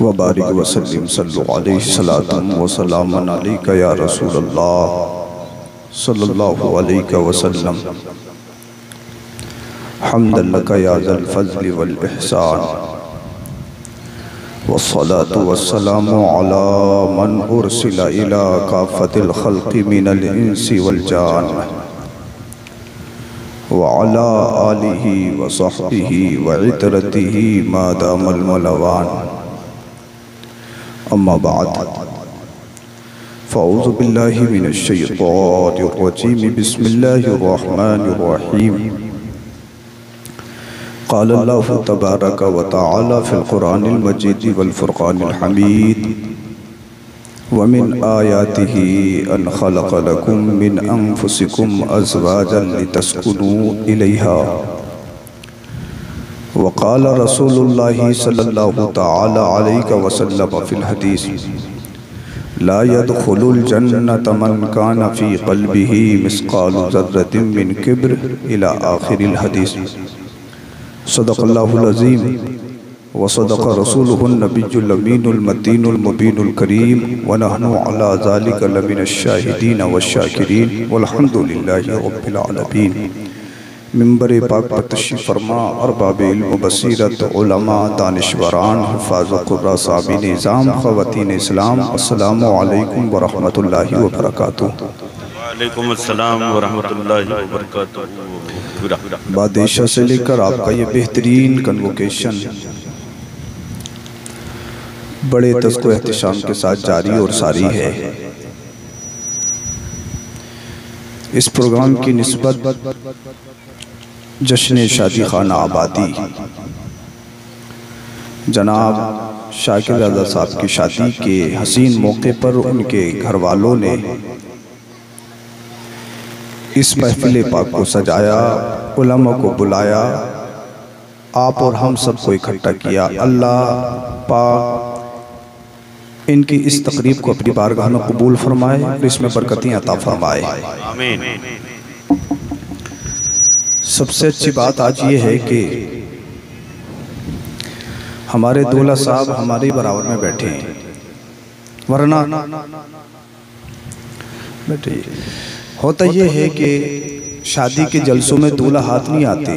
व बारिक वसल्लिम सल्लु अलैहि सलातम व सलामन अलैका या रसूलल्लाह सल्लल्लाहु अलैहि वसल्लम। हम्दन लका या ज़ल फ़ज़्ल वल इहसान वस्सलातु वस्सलामु अला मन उरसिला इला काफ़तिल ख़ल्क़ि मिनल इंसि वल जान व अला आलिहि व सहबिहि व इतरतिहि मा दामल मलवान। अम्मा बाद फ़अऊज़ु बिल्लाहि मिनश शैतानिर रजीम बिस्मिल्लाहिर रहमानिर रहीम। क़ाल अल्लाहु तबारक व तआला फ़िल क़ुरआनिल मजीद वल फ़ुरक़ानिल हमीद व मिन आयातिहि अन ख़लक़ लकुम मिन अनफ़ुसिकुम अज़वाजन लितस्कुनू इलैहा व क़ाल रसूलुल्लाहि सल्लल्लाहु तआला अलैहि वसल्लम फ़िल हदीस ला यदखुलुल जन्नत मन कान फ़ी क़ल्बिही मिस्क़ालु ज़र्रतिन मिन किब्र इला आख़िरिल हदीस। सदक़ल्लाहुल अज़ीम व सदक़ रसूलुहुन नबियुल अमीनुल मतीनुल मुबीनुल करीम व नहनु अला ज़ालिका लमिनश शाहिदीन वश्शाकिरीन वल्हम्दुलिल्लाहि रब्बिल आलमीन। मिंबर पाक पर तशरीफ़ फरमा और बाबे इल्म बसीरत उलमा दानिशवरान हुफ़ाज़ क़ुर्रा साबिन निज़ाम ख़वातीन इस्लाम अस्सलामु अलैकुम व रहमतुल्लाहि व बरकातुहू। वालेकुम अस्सलाम व रहमतुल्लाहि व बरकातुहू। बादेशा से लेकर आपका ये बेहतरीन कन्वोकेशन बड़े तज़्को एहतिशाम के साथ जारी और सारी है। इस प्रोग्राम की निस्बत जश्न शादी खाना आबादी जनाब शाकिर रज़ा साहब की शादी के हसीन मौके पर उनके घर वालों ने इस महफिल पाक को सजाया, उलमा को बुलाया, आप और हम सबको इकट्ठा किया। अल्लाह पाक इनकी इस तकरीब को अपनी बारगाह में कबूल फरमाए और इसमें बरकतें अता फरमाए। आमीन। सबसे अच्छी बात आज ये है कि हमारे दूल्हा साहब हमारे बराबर में बैठे हैं, वरना बैठे होता ये है कि शादी के जलसों में दूल्हा हाथ नहीं आते,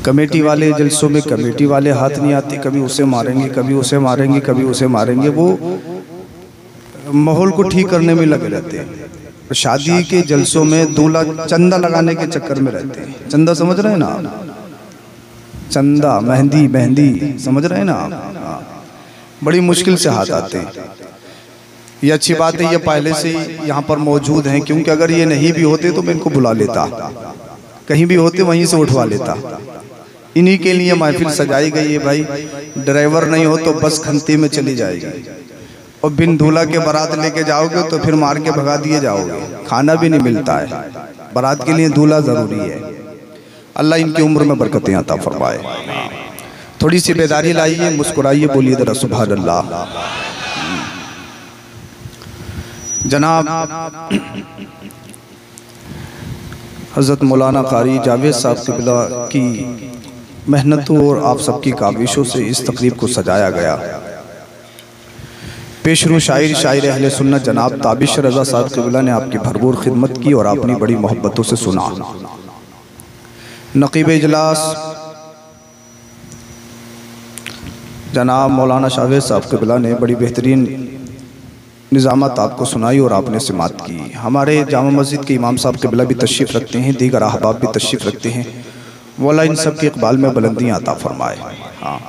कमेटी वाले जलसों में कमेटी वाले हाथ नहीं आते, कभी उसे मारेंगे कभी उसे मारेंगे कभी उसे मारेंगे, वो माहौल को ठीक करने में लगे रहते हैं। शादी के जलसों में दूल्हा चंदा लगाने के चक्कर में रहते हैं। चंदा समझ रहे हैं ना आप? चंदा मेहंदी मेहंदी समझ रहे हैं ना आप? बड़ी मुश्किल से हाथ आते हैं। ये अच्छी बात है, ये पहले से ही यहाँ पर मौजूद हैं, क्योंकि अगर ये नहीं भी होते तो मैं इनको बुला लेता, कहीं भी होते वहीं से उठवा लेता। इन्हीं के लिए महफिल सजाई गई है भाई। ड्राइवर नहीं हो तो बस खंती में चली जाएगी, और बिन दूल्हा के बारात लेके जाओगे तो फिर मार के भगा दिए जाओगे, खाना भी नहीं मिलता है। बारात के लिए दूल्हा ज़रूरी है। अल्लाह इनकी उम्र में बरकतें अता फरमाए। थोड़ी सी बेदारी लाइए, मुस्कुराइए, बोलिए ज़रा सुभान अल्लाह। जनाब हज़रत मौलाना क़ारी जावेद साहब क़िबला की मेहनतों और आप सबकी काविशों से इस तकरीब को सजाया गया। पेशरू शायर अहले सुन्नत जनाब ताबिश रज़ा साहब क़िबला ने आपकी भरपूर खिदमत की और आपने बड़ी मोहब्बतों से सुना। नक़ीब इजलास जनाब मौलाना शावेद साहब क़िबला ने बड़ी बेहतरीन निज़ामत आपको सुनाई और आपने समात की। हमारे जामा मस्जिद के इमाम साहब क़िबला भी तशरीफ़ रखते हैं, दीगर अहबाब भी तशरीफ़ रखते हैं। मौला इन सब के इक़बाल में बुलंदियाँ अता फरमाए। हाँ,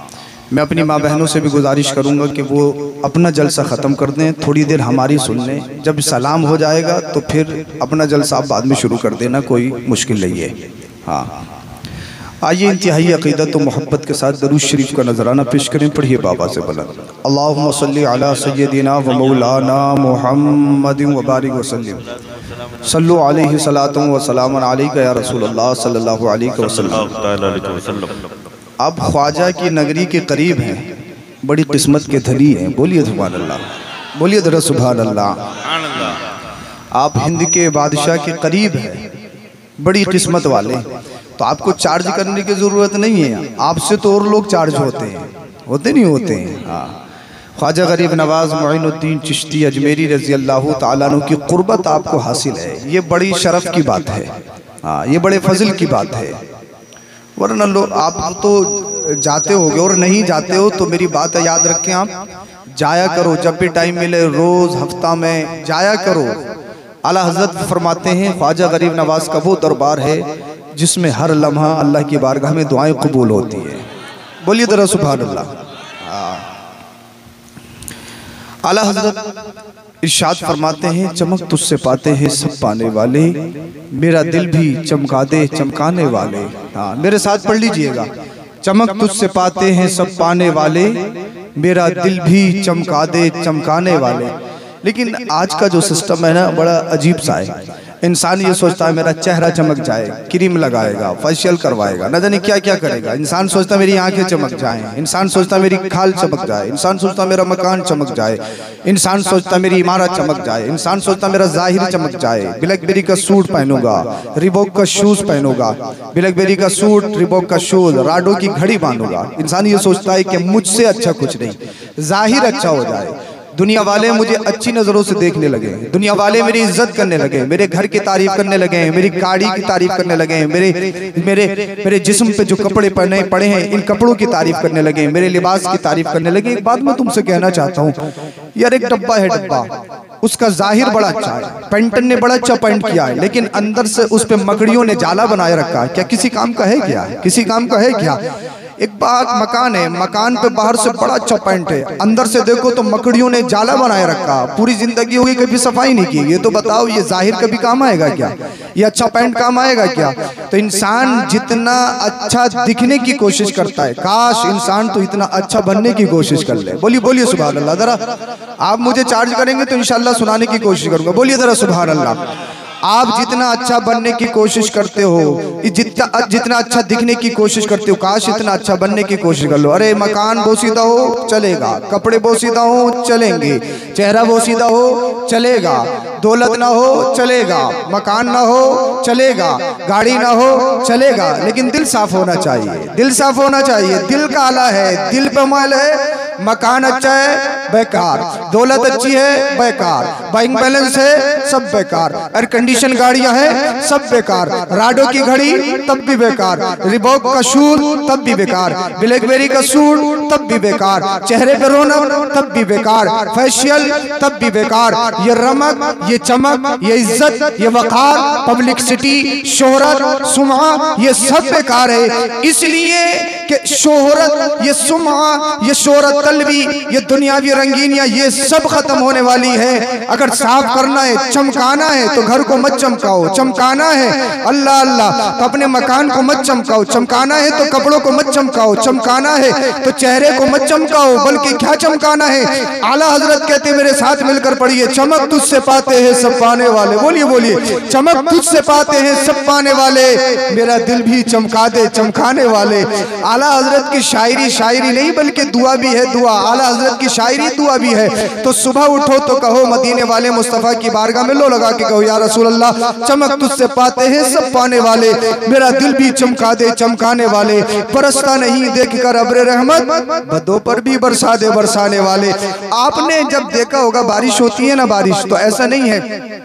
मैं अपनी माँ बहनों से भी गुजारिश करूँगा कि वो अपना जलसा ख़त्म कर दें, थोड़ी देर हमारी सुन लें। जब सलाम हो जाएगा तो फिर अपना जलसा आप बाद में शुरू कर देना, कोई मुश्किल नहीं है। हाँ, आइए इंतहाई अक़ीदत व मोहब्बत के साथ दरूद शरीफ का नजराना पेश करें। पढ़िए बाबा से बुलंद अल्लाहुम्मा सल्ली अला सय्यदिना व मौलाना मुहम्मदिन व बारिक वसल्लिम सल्लु अलैहि सलातुन व सलामुन अलैका या रसूलल्लाह सल्लल्लाहु अलैहि वसल्लम। अब ख्वाजा की नगरी के करीब हैं, बड़ी किस्मत के धनी हैं। बोलिए सुभान अल्लाह, बोलिए ज़रा सुभान अल्लाह। आप हिंद के बादशाह के करीब हैं, बड़ी किस्मत वाले। तो आपको चार्ज करने की ज़रूरत नहीं है, आपसे तो और लोग चार्ज होते हैं। होते नहीं होते हैं। हाँ, ख्वाजा गरीब नवाज मोइनुद्दीन चिश्ती अजमेरी रज़ी अल्लाह ताला अन्हु की क़ुर्बत आपको हासिल है, ये बड़ी शरफ़ की बात है। हाँ, ये बड़े फजल की बात है। वरना लोग आप तो जाते होगे और नहीं जाते हो तो मेरी बात है, याद रखें, आप जाया करो, जब भी टाइम मिले, रोज़ हफ्ता में जाया करो। आला हज़रत फरमाते हैं ख्वाजा गरीब नवाज का वो दरबार है जिसमें हर लम्हा अल्लाह की बारगाह में दुआएं कबूल होती है। बोलिए ज़रा सुभान अल्लाह। आला हज़रत इरशाद फरमाते हैं, चमक तुझसे पाते हैं सब पाने वाले, मेरा दिल भी चमका दे चमकाने वाले। हाँ, मेरे साथ पढ़ लीजिएगा, चमक तुझसे पाते हैं सब पाने वाले, मेरा दिल भी चमका दे चमकाने वाले। लेकिन आज का जो सिस्टम है ना, बड़ा अजीब सा है। इंसान ये सोचता है मेरा चेहरा चमक जाए, क्रीम लगाएगा, फेशियल करवाएगा, न जाने क्या क्या करेगा। इंसान सोचता मेरी आंखें चमक जाएं, इंसान सोचता मेरी खाल चमक जाए, इंसान सोचता मेरा मकान चमक जाए, इंसान सोचता मेरी इमारत चमक जाए, इंसान सोचता मेरा जाहिर चमक जाए। ब्लैकबेरी का सूट पहनूंगा, रिबॉक का शूज पहनूंगा, ब्लैकबेरी का सूट, रिबॉक का शूज, राडो की घड़ी बांधूंगा। इंसान ये सोचता है कि मुझसे अच्छा कुछ नहीं, जाहिर अच्छा हो जाए, दुनिया वाले मुझे अच्छी नज़रों से देखने लगे, दुनिया वाले मेरी इज्जत करने लगे, मेरे घर की तारीफ करने लगे, मेरी गाड़ी की तारीफ करने लगे, मेरे जिस्म पे जो कपड़े पहने पड़े हैं इन कपड़ों की तारीफ करने लगे, मेरे लिबास की तारीफ करने लगे। एक बात मैं तुमसे कहना चाहता हूँ यार, एक डब्बा है, डब्बा उसका जाहिर बड़ा अच्छा है, पेंटर ने बड़ा अच्छा पेंट किया है, लेकिन अंदर से उस पे मकड़ियों ने जाला बनाए रखा है। क्या किसी काम का है? क्या किसी काम का है? क्या एक बात, मकान है, मकान पे बाहर से बड़ा अच्छा पेंट है, अंदर से देखो तो मकड़ियों ने जाला बनाए रखा, पूरी जिंदगी हो गई कभी सफाई नहीं की। ये तो बताओ, ये जाहिर कभी काम आएगा क्या? ये अच्छा पेंट काम आएगा क्या? तो इंसान जितना अच्छा दिखने की कोशिश करता है, काश इंसान तो इतना अच्छा बनने की कोशिश कर ले। बोलिए बोलिए सुभान अल्लाह। जरा आप मुझे चार्ज करेंगे तो इंशाल्लाह सुनाने की कोशिश करूंगा। बोलिए जरा सुभान अल्लाह। आप जितना अच्छा बनने की कोशिश करते हो, जितना अच्छा दिखने की कोशिश करते हो, काश इतना अच्छा बनने की कोशिश कर लो। अरे मकान बोसीदा हो चलेगा, कपड़े बोसीदा हो चलेंगे, चेहरा बोसीदा हो चलेगा, दौलत ना हो चलेगा, मकान ना हो चलेगा, गाड़ी ना हो चलेगा, लेकिन दिल साफ होना चाहिए। दिल साफ होना चाहिए। दिल काला है, दिल पे मैल है, मकान अच्छा है बेकार, दौलत अच्छी है बेकार, बैंक बैलेंस है सब बेकार, एयर कंडीशन गाड़ियां हैं सब बेकार, राडो की घड़ी तब भी बेकार, रिबॉक का शूज तब भी बेकार, ब्लैकबेरी का सूट तब भी बेकार, चेहरे पे रौनक तब भी बेकार, फेशियल तब भी बेकार, ये रमक, ये चमक, ये इज्जत, ये वकार, पब्लिसिटी, शोहरत, सुमा, ये सब बेकार है। इसलिए कि शोहरत, ये सुमा, ये शोहरत तलबी, ये दुनियावी रंगीनियां, ये सब खत्म होने वाली है। अगर साफ करना है, चमकाना है तो घर को मत चमकाओ, चमकाना है अल्लाह अल्लाह तो अपने मकान को मत चमकाओ, चमकाना है तो कपड़ों को मत चमकाओ, चमकाना है तो चेहरे को मत चमकाओ, बल्कि क्या चमकाना है? आला हजरत कहते मेरे साथ मिलकर पढ़िए, चमक तुझसे पाते हैं सब पाने वाले। बोलिए बोलिए, चमक तुझसे पाते हैं सब पाने वाले, मेरा दिल भी चमका दे चमकाने वाले। आला हजरत की शायरी शायरी नहीं बल्कि दुआ भी है, दुआ। आला हजरत की शायरी दुआ भी है। तो सुबह उठो तो कहो मदीने वाले मुस्तफा की बारगाह में लो लगा के कहो, या रसूल अल्लाह चमक तुझसे पाते हैं सब पाने वाले, मेरा दिल भी चमका दे चमकाने वाले, बरसता नहीं देख कर अब्रे रहमत, बदों पर भी बरसा दे बरसाने वाले। आपने जब देखा होगा बारिश होती है ना, बारिश तो ऐसा नहीं है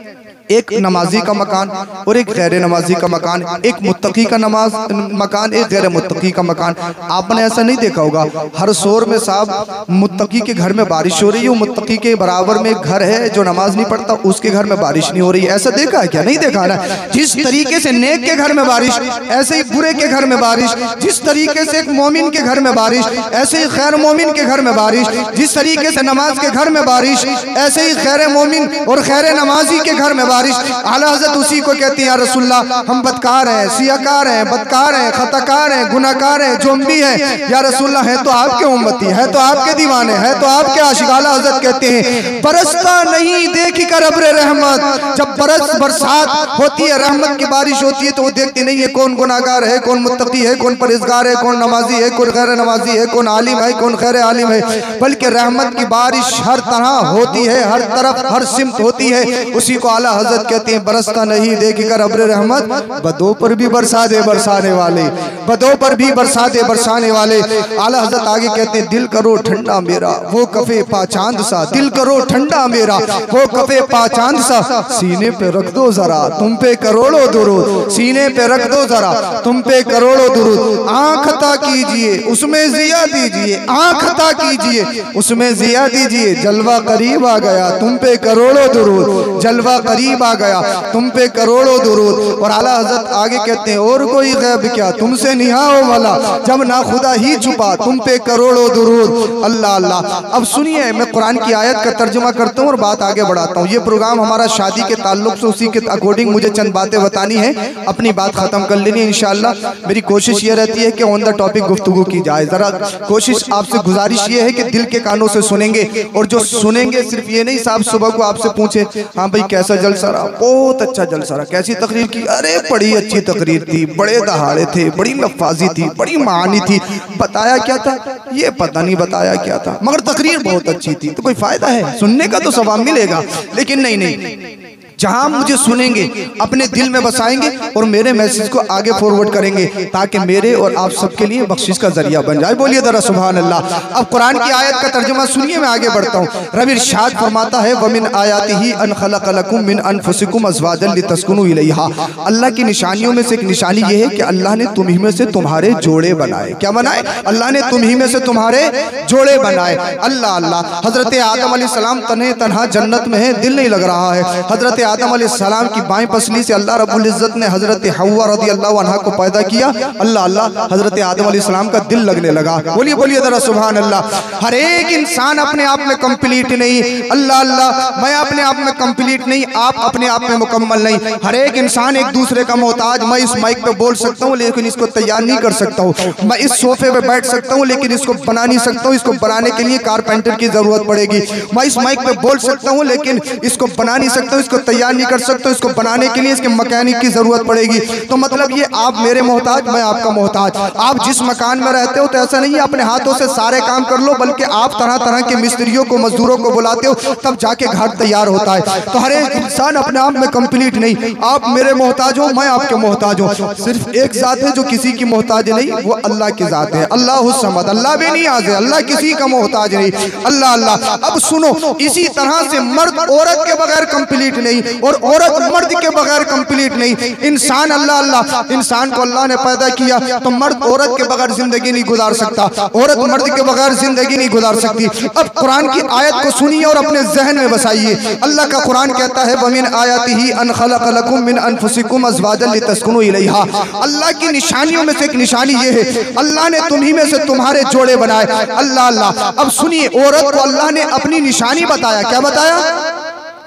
एक नमाजी का मकान और एक गैर नमाजी का मकान, एक मुत्तकी का नमाज मकान, एक गैर मुत्तकी का मकान। आपने ऐसा नहीं देखा होगा हर शोर में साहब मुत्तकी के घर में बारिश हो रही है, मुत्तकी के बराबर में एक घर है जो नमाज नहीं पढ़ता, उसके घर में बारिश नहीं हो रही है। ऐसा देखा है क्या? नहीं देखा ना। जिस तरीके से नेक के घर में बारिश, ऐसे ही बुरे के घर में बारिश, जिस तरीके से एक मोमिन के घर में बारिश, ऐसे ही खैर मोमिन के घर में बारिश, जिस तरीके से नमाज के घर में बारिश, ऐसे ही खैर मोमिन और खैर नमाजी के घर में बारिश। आला हज़रत उसी को कहती है, या रसूलल्लाह हम बदकार हैं, सियाकार हैं, बदकार हैं, खताकार हैं, गुनाहगार हैं, जोम्बी हैं, या रसूलल्लाह है तो आपके उम्मती, है तो आपके दीवाने, है तो आपके आशिक। आला हज़रत कहते हैं बरसता नहीं देखी कर अब्रे रहमत, जब बरसात होती है, रहमत की बारिश होती है तो वो देखती नहीं है कौन गुनाहगार है, कौन मुत्तकी है, कौन परहेजगार है, कौन नमाजी है, कौन गैर नमाजी है, कौन आलिम है, कौन खैर आलिम है, बल्कि रहमत की बारिश हर तरह होती है, हर तरफ हर सिमत होती है। उसी को आला हजरत कहते हैं बरसता नहीं देख कर अब्र रहमत, बदों पर भी बरसा दे बरसाने वाले, बदों पर भी बरसा दे बरसाने वाले। आला हजरत आगे कहते हैं दिल करो ठंडा मेरा वो कफे पा चांद सा, दिल करो ठंडा मेरा वो कफे पा चांद सा, सीने पे रख दो जरा तुम पे करोड़ों दुरूद, सीने पे रख दो जरा तुम पे करोड़ों दुरूद। आँख अता कीजिए उसमें जिया दीजिए, आँख अता कीजिए उसमें जिया दीजिए, जलवा करीब आ गया तुम पे करोड़ों दुरूद, जलवा करीब आ गया तुम पे करोड़ों दुरूद। और आला हजरत आगे कहते हैं और कोई गैब क्या तुमसे निहा हो वाला, जब ना खुदा ही छुपा तुम पे करोड़ों दुरूद। अल्लाह अल्लाह। अब सुनिए मैं कुरान की आयत का तर्जुमा करता हूँ और बात आगे बढ़ाता हूँ। ये प्रोग्राम हमारा शादी के ताल्लुक से उसी के अकॉर्डिंग मुझे चंद बातें बतानी है, अपनी बात खत्म कर लेनी है इंशाअल्लाह। मेरी कोशिश ये रहती है कि ऑन द टॉपिक गुफ्तगू की जाए। जरा कोशिश आपसे गुजारिश ये है कि दिल के कानों से सुनेंगे, और जो सुनेंगे सिर्फ ये नहीं साहब सुबह को आपसे पूछे हाँ भाई कैसा जलसा रहा, बहुत अच्छा जलसा रहा, कैसी तकरीर की, अरे बड़ी अच्छी तकरीर थी, बड़े दहाड़े थे, बड़ी लफाजी थी, बड़ी मानी थी, बताया क्या था ये पता नहीं बताया क्या था, मगर तकरीर बहुत अच्छी थी। तो कोई फायदा है सुनने का, तो सवाब मिलेगा। लेकिन नहीं, जहां मुझे सुनेंगे अपने दिल में बसाएंगे और मेरे मैसेज को आगे फॉरवर्ड करेंगे ताकि मेरे और आप सबके लिए बख्शिश का जरिया बन जाए। बोलिए जरा सुभान अल्लाह। अब कुरान की आयत का तर्जुमा सुनिए, मैं आगे बढ़ता हूँ। रब इरशाद फरमाता है वमिन आयातिही अन खलक़लकुम मिन अनफुसिकुम अज़वाजन लितस्कुनू इलैहा। अल्लाह की निशानियों में से एक निशानी ये है कि अल्लाह ने तुम ही में से तुम्हारे जोड़े बनाए। क्या बनाए? अल्लाह ने तुम ही में से तुम्हारे जोड़े बनाए। अल्लाह अल्लाह। हजरत आदम अलैहिस्सलाम तन्हे तन्हा जन्नत में है, दिल नहीं लग रहा है। हजरत आदम अलैहिस्सलाम की बाएं पसली से अल्लाह रब्बुल इज्जत ने हजरत हव्वा रज़ियल्लाहु अन्हा को पैदा किया। अल्लाह अल्लाह। हजरत आदम अलैहिस्सलाम का दिल लगने लगा। बोलिए बोलिए जरा सुभान अल्लाह। हर एक इंसान अपने आप में कंप्लीट नहीं। अल्लाह अल्लाह। मैं अपने आप में कंप्लीट नहीं, आप अपने आप में मुकम्मल नहीं। हर एक इंसान एक दूसरे का मोहताज। मैं इस माइक पे बोल सकता हूँ लेकिन इसको तैयार नहीं कर सकता हूँ। मैं इस सोफे पे बैठ सकता हूँ लेकिन इसको बना नहीं सकता हूँ। इसको बनाने के लिए कारपेंटर की जरूरत पड़ेगी। मैं इस माइक पे बोल सकता हूँ लेकिन इसको बना नहीं सकता हूँ, इसको तैयार नहीं कर सकता हूँ। इसको बनाने के लिए इसके मैकेनिक की जरूरत पड़ेगी। तो मतलब ये आप मेरे मोहताज, मैं आपका मोहताज। आप जिस मकान में रहते हो तो ऐसा नहीं है अपने हाथों से सारे काम कर लो, बल्कि आप तरह तरह के मिस्त्रियों को मजदूरों को बुलाते हो तब जाके घर तैयार होता है। तो हर एक इंसान अपने आप में कंप्लीट नहीं। आप मेरे मोहताज हो, मैं आपके मोहताज हूँ। सिर्फ एक जात है जो किसी की मोहताज नहीं, वो अल्लाह की जात है। अल्लाह समद। अल्लाह भी नहीं आजे, अल्लाह किसी का मोहताज नहीं। अल्लाह अल्लाह। अब सुनो, इसी तरह से मर्द औरत के बगैर कंप्लीट नहीं और औरत मर्द के बगैर कंप्लीट नहीं। इंसान अल्लाह अल्लाह, इंसान को अल्लाह ने पैदा किया तो मर्द औरत के बगैर जिंदगी नहीं गुजार सकता, औरत मर्द के बगैर जिंदगी नहीं गुजार सकती। अब कुरान की आयत को सुनिए और अपने जहन में बसाइए। अल्लाह का कुरान कहता है वमिन आयातिही अन खलक़लकुम मिन अनफुसिकुम अज़वाजन लितस्कुनू इलैहा। अल्लाह की निशानियों में से एक निशानी ये है अल्लाह ने तुम्ही में से तुम्हारे जोड़े बनाए। अल्लाह अल्लाह। अब सुनिए, औरत को अल्लाह ने अपनी निशानी बताया। क्या बताया?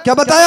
क्या बताया?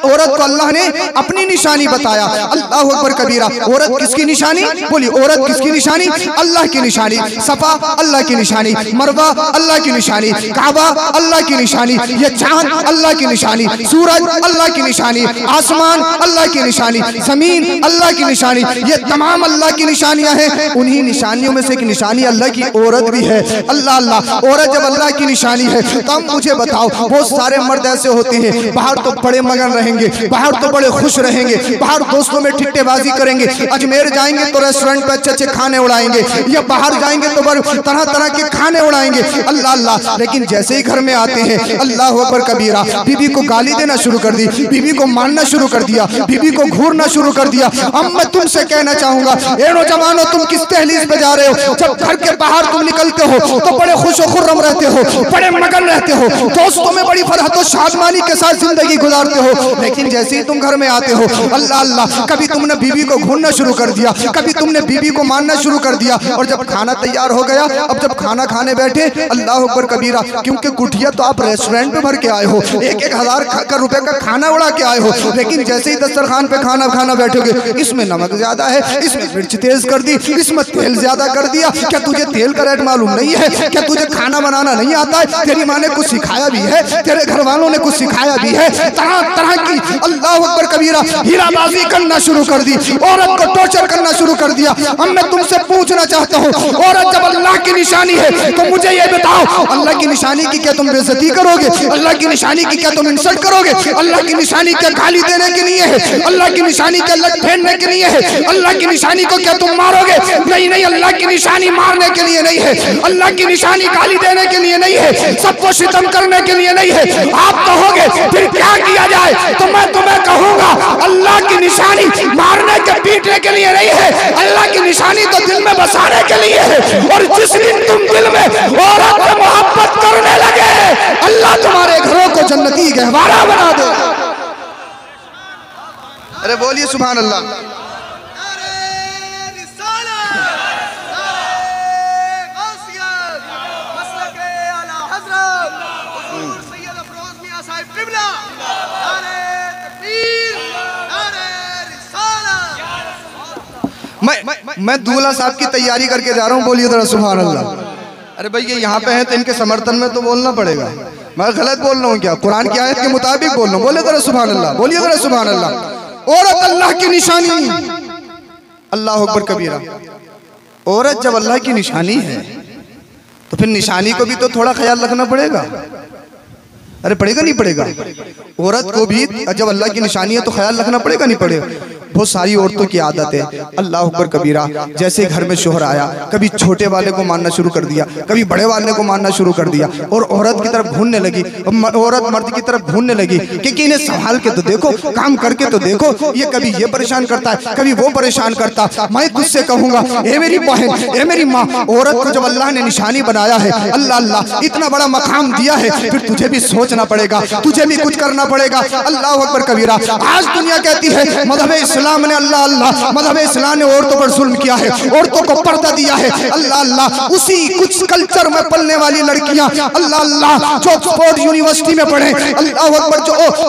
औरत को अल्लाह ने अपनी निशानी बताया। अल्लाह अकबर कबीरा। औरत किसकी निशानी? बोली औरत किसकी निशानी? अल्लाह की निशानी। सफा अल्लाह की निशानी, मरवा अल्लाह की निशानी, काबा अल्लाह की निशानी, ये चांद अल्लाह की निशानी, सूरज अल्लाह की निशानी, आसमान अल्लाह की निशानी, जमीन अल्लाह की निशानी, ये तमाम अल्लाह की निशानियां हैं। उन्हीं निशानियों में से एक निशानी अल्लाह की औरत भी है। अल्लाह अल्लाह। औरत जब अल्लाह की निशानी है तो मुझे बताओ, बहुत सारे मर्द ऐसे होते हैं बाहर तो बड़े मगन रहेंगे, बाहर तो बड़े खुश रहेंगे, बाहर दोस्तों में ठिट्टेबाजी करेंगे, अजमेर जाएंगे तो रेस्टोरेंट पे अच्छे अच्छे खाने उड़ाएंगे, या बाहर जाएंगे तो तरह तरह के खाने उड़ाएंगे। अल्लाह अल्लाह। लेकिन जैसे ही घर में आते हैं अल्लाह अकबर कबीरा, बीबी को गाली देना शुरू कर दी, बीबी को मारना शुरू कर दिया, बीबी को घूरना शुरू कर दिया। अब मैं तुमसे कहना चाहूंगा, ए नौजवानों, तुम किस तहलीज पे जा रहे हो? जब घर के बाहर तुम निकलते हो तो बड़े खुश खुर्रम रहते हो, बड़े मगन रहते हो, दोस्तों में बड़ी फरहत और शादमानी के साथ जिंदगी गुजारते हो। लेकिन जैसे ही तुम घर में आते हो अल्लाह अल्लाह, कभी तुमने बीबी को घूरना शुरू कर दिया, कभी तुमने बीबी को मारना शुरू कर दिया। और जब खाना तैयार हो गया, अब जब खाना खाने बैठे अल्लाह अकबर कबीरा, क्योंकि कुटिया तो आप रेस्टोरेंट में भर के आए हो, 1,000 रुपए का खाना उड़ा के आए हो, लेकिन जैसे ही दस्तरखान पे खाना खाना बैठोगे, इसमें नमक ज्यादा है, इसमें मिर्च तेज कर दी, इसमें तेल ज्यादा कर दिया। क्या तुझे तेल का रेट मालूम नहीं है? क्या तुझे खाना बनाना नहीं आता है? तेरी माँ ने कुछ सिखाया भी है, तेरे घर वालों ने कुछ सिखाया भी है? तरह तरह की अल्लाह अकबर कबीरा हीराबाजी करना शुरू कर दी, औरत को टॉर्चर करना शुरू कर दिया। अब मैं तुमसे पूछना चाहता हूँ, औरत जब अल्लाह की निशानी है तो मुझे ये बताओ, अल्लाह की निशानी की क्या तुम बेइज्जती करोगे? अल्लाह की निशानी की क्या तुम इंसल्ट करोगे? अल्लाह की निशानी क्या गाली देने के लिए है? अल्लाह की निशानी क्या लट फेरने के लिए है? अल्लाह की निशानी को क्या तुम मारोगे? नहीं नहीं, अल्लाह की निशानी मारने के लिए नहीं है, अल्लाह की निशानी गाली देने के लिए नहीं है, सबको सितम करने के लिए नहीं है। आप कहोगे फिर क्या किया जाए, तो मैं तुम्हें कहूंगा अल्लाह की निशानी मारने के पीटने के लिए नहीं है, अल्लाह की निशानी तो दिल में बसाने के लिए है। और जिस दिन तुम दिल में औरत से मोहब्बत करने लगे, अल्लाह तुम्हारे घरों को जन्नती गहवारा बना दे। अरे बोलिए सुभान अल्लाह। मैं दूल्हा साहब की तैयारी करके जा रहा हूँ, बोलिए जरा सुभान अल्लाह। अरे भाई ये यहाँ पे हैं तो इनके समर्थन में तो बोलना पड़ेगा। मैं गलत बोल रहा हूँ क्या? कुरान की आयत के मुताबिक बोल रहा हूँ, बोले जरा सुभान अल्लाह, बोलिए जरा सुभान अल्लाह। औरत अल्लाह की निशानी, अल्लाह अकबर कबीरा। औरत जब अल्लाह की निशानी है तो फिर निशानी को भी तो थोड़ा ख्याल रखना पड़ेगा। अरे पड़ेगा नहीं पड़ेगा? औरत को भी जब अल्लाह की निशानी है तो ख्याल रखना पड़ेगा नहीं पड़ेगा? बहुत सारी औरतों की आदत है, अल्लाह अकबर कबीरा, जैसे घर में शोहर आया कभी छोटे वाले को मारना शुरू कर दिया, कभी बड़े वाले को मारना शुरू कर दिया, और औरत की तरफ घूमने लगी, औरत मर्द की तरफ घूमने लगी कि इन्हें संभाल के तो देखो, काम करके तो देखो, ये कभी ये परेशान करता है, कभी वो परेशान करता। मैं तुझसे कहूंगा, ए मेरी बहन, ए मेरी माँ, औरत को जब अल्लाह ने निशानी बनाया है, अल्लाह अल्लाह इतना बड़ा मकाम दिया है, फिर तुझे भी सोचना पड़ेगा, तुझे भी कुछ करना पड़ेगा। अल्लाह अकबर कबीरा। आज दुनिया कहती है मज़हब इस्लाम ने, अल्लाह अल्लाह, मज़हब इस्लाम ने औरतों पर जुल्म किया है, औरतों को पर्दा दिया है, अल्लाह अल्लाह। उसी कुछ कल्चर में पलने वाली लड़कियां, अल्लाह अल्लाह, जो ऑक्सफोर्ड यूनिवर्सिटी में पढ़े, अल्लाह अकबर,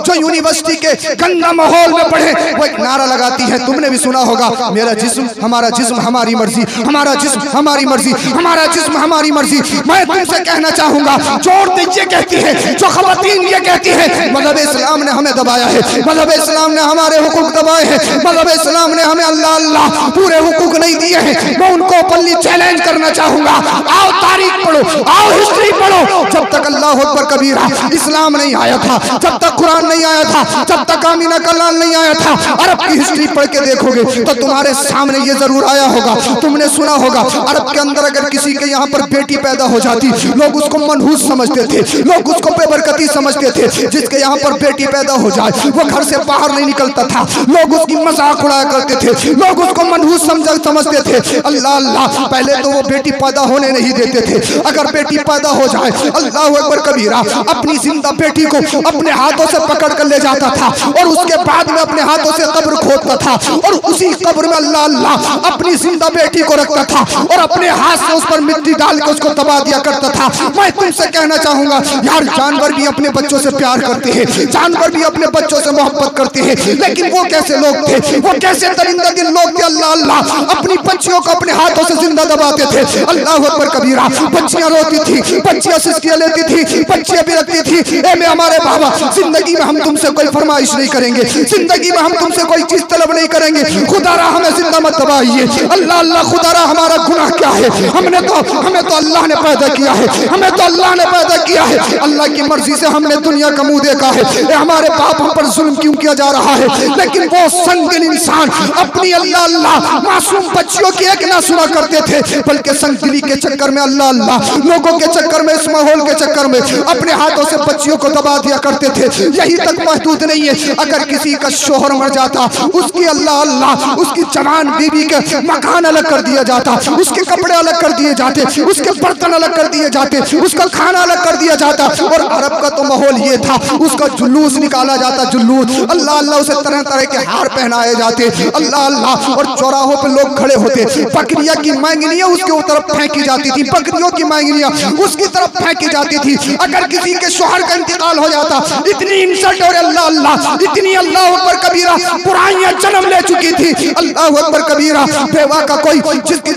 जो यूनिवर्सिटी के गंदा माहौल में पढ़े, वो एक नारा लगाती है, तुमने भी सुना होगा, मेरा जिस्म हमारी मर्जी, हमारा जिस्म हमारी मर्जी, हमारा जिस्म हमारी मर्जी। मैं तुमसे कहना चाहूंगा, जो औरतें ये कहती है, जो खवातीन ये कहती है, मज़हब इस्लाम ने हमें दबाया है, मज़हब इस्लाम ने हमारे हुकूक दबाए हैं, मज़हब इस्लाम ने हमें अल्लाह अल्लाह पूरे हुकूक नहीं दिए हैं। मैं उनको ओपनली चैलेंज करना चाहूंगा, आओ तारीख पढ़ो, आओ हिस्ट्री पढ़ो। जब तक अल्लाह अकबर कबीरा इस्लाम नहीं आया था, जब तक कुरान नहीं आया था, जब तक आमीना का लाल नहीं आया था, अरब की हिस्ट्री पढ़ के देखोगे तो तुम्हारे सामने ये जरूर आया होगा, तुमने सुना होगा, अरब के अंदर अगर किसी के यहाँ पर बेटी पैदा हो जाती, लोग उसको मनहूस समझते थे, लोग उसको बेबरकती समझते थे। जिसके यहाँ पर बेटी पैदा हो जाए वो घर से बाहर नहीं निकलता था, लोग उसकी मजाक उड़ाया करते थे, लोग उसको मनहूस समझते थे। अल्लाह अल्लाह, पहले तो वो बेटी पैदा होने नहीं देते थे। अगर बेटी पैदा हो जाए, अल्लाह अकबर कबीरा, अपनी जिंदा बेटी को अपने हाथों से पकड़ कर ले जाता था और उसके बाद में अपने हाथों से कब्र खोदता था और उसी कब्र में अल्लाह अल्लाह अपनी जिंदा बेटी को रखता था और अपने हाथ से उस पर मिट्टी डाल के उसको दबा दिया करता था। मैं तुमसे कहना चाहूंगा यार, जानवर भी अपने बच्चों से प्यार करते हैं, जानवर भी अपने बच्चों से मोहब्बत करते हैं, लेकिन वो कैसे लोग थे, वो कैसे दरिंदा दिल लोग थे, अल्लाह अल्लाह, अपनी बच्चियों को अपने हाथों से जिंदा दबाते थे। अल्लाह अकबर कबीरा, बच्चियां रोती थी, बच्चियां सिसकियां लेती थी, बच्चियां भी रखती थी। ए में हमारे बाबा, जिंदगी में हम तुमसे कोई फरमाइश नहीं करेंगे, जिंदगी में हम तुमसे कोई चीज तलब नहीं करेंगे, खुदारा हमें जिंदा मत दबाइए। अल्लाह अल्लाह, खुदारा हमारा गुनाह क्या है, हमें तो अल्लाह ने पैदा किया है, हमें तो अल्लाह ने पैदा किया है, अल्लाह की मर्जी से हमने दुनिया का मुंह देखा है। हमारे बाप हम पर जुल्म क्यों किया जा रहा है, लेकिन वो संगदिल इंसान अपनी अल्लाह अल्लाह मासूम बच्चियों की एक ना सुना करते थे, बल्कि संगदिली के चक्कर में अल्लाह अल्लाह, लोगों के चक्कर में, इस माहौल के चक्कर में अपने हाथों से बच्चियों को दबा दिया करते थे। यही तक महदूद नहीं है, अगर किसी का शोहर मर जाता, उसकी अल्लाह अल्लाह, उसकी जवान बीवी के मकान अलग कर दिया जाता, उसके कपड़े अलग कर दिए जाते, उसके बर्तन अलग कर दिए जाते, उसका खाना अलग कर दिया जाता। और अरब का तो माहौल ये था, उसका जुलूस निकाला जाता, जुलूस, अल्लाह अल्लाह, उसे तरह तरह के हार पहनाए जाते, अल्लाह अल्लाह। और चौराहों पे लोग खड़े होते, बकरियां की मांगनियां उसके तरफ फेंकी जाती थी, बकरियों की मांगनियां उसकी तरफ फेंकी जाती थी। अगर किसी के शौहर का इंतकाल हो जाता, इतनी इंसल्ट, और अल्लाह अल्लाह, इतनी अल्लाह अकबर कबीरा बुराइयां जन्म ले चुकी थी। अल्लाह अकबर कबीरा, बेवा का कोई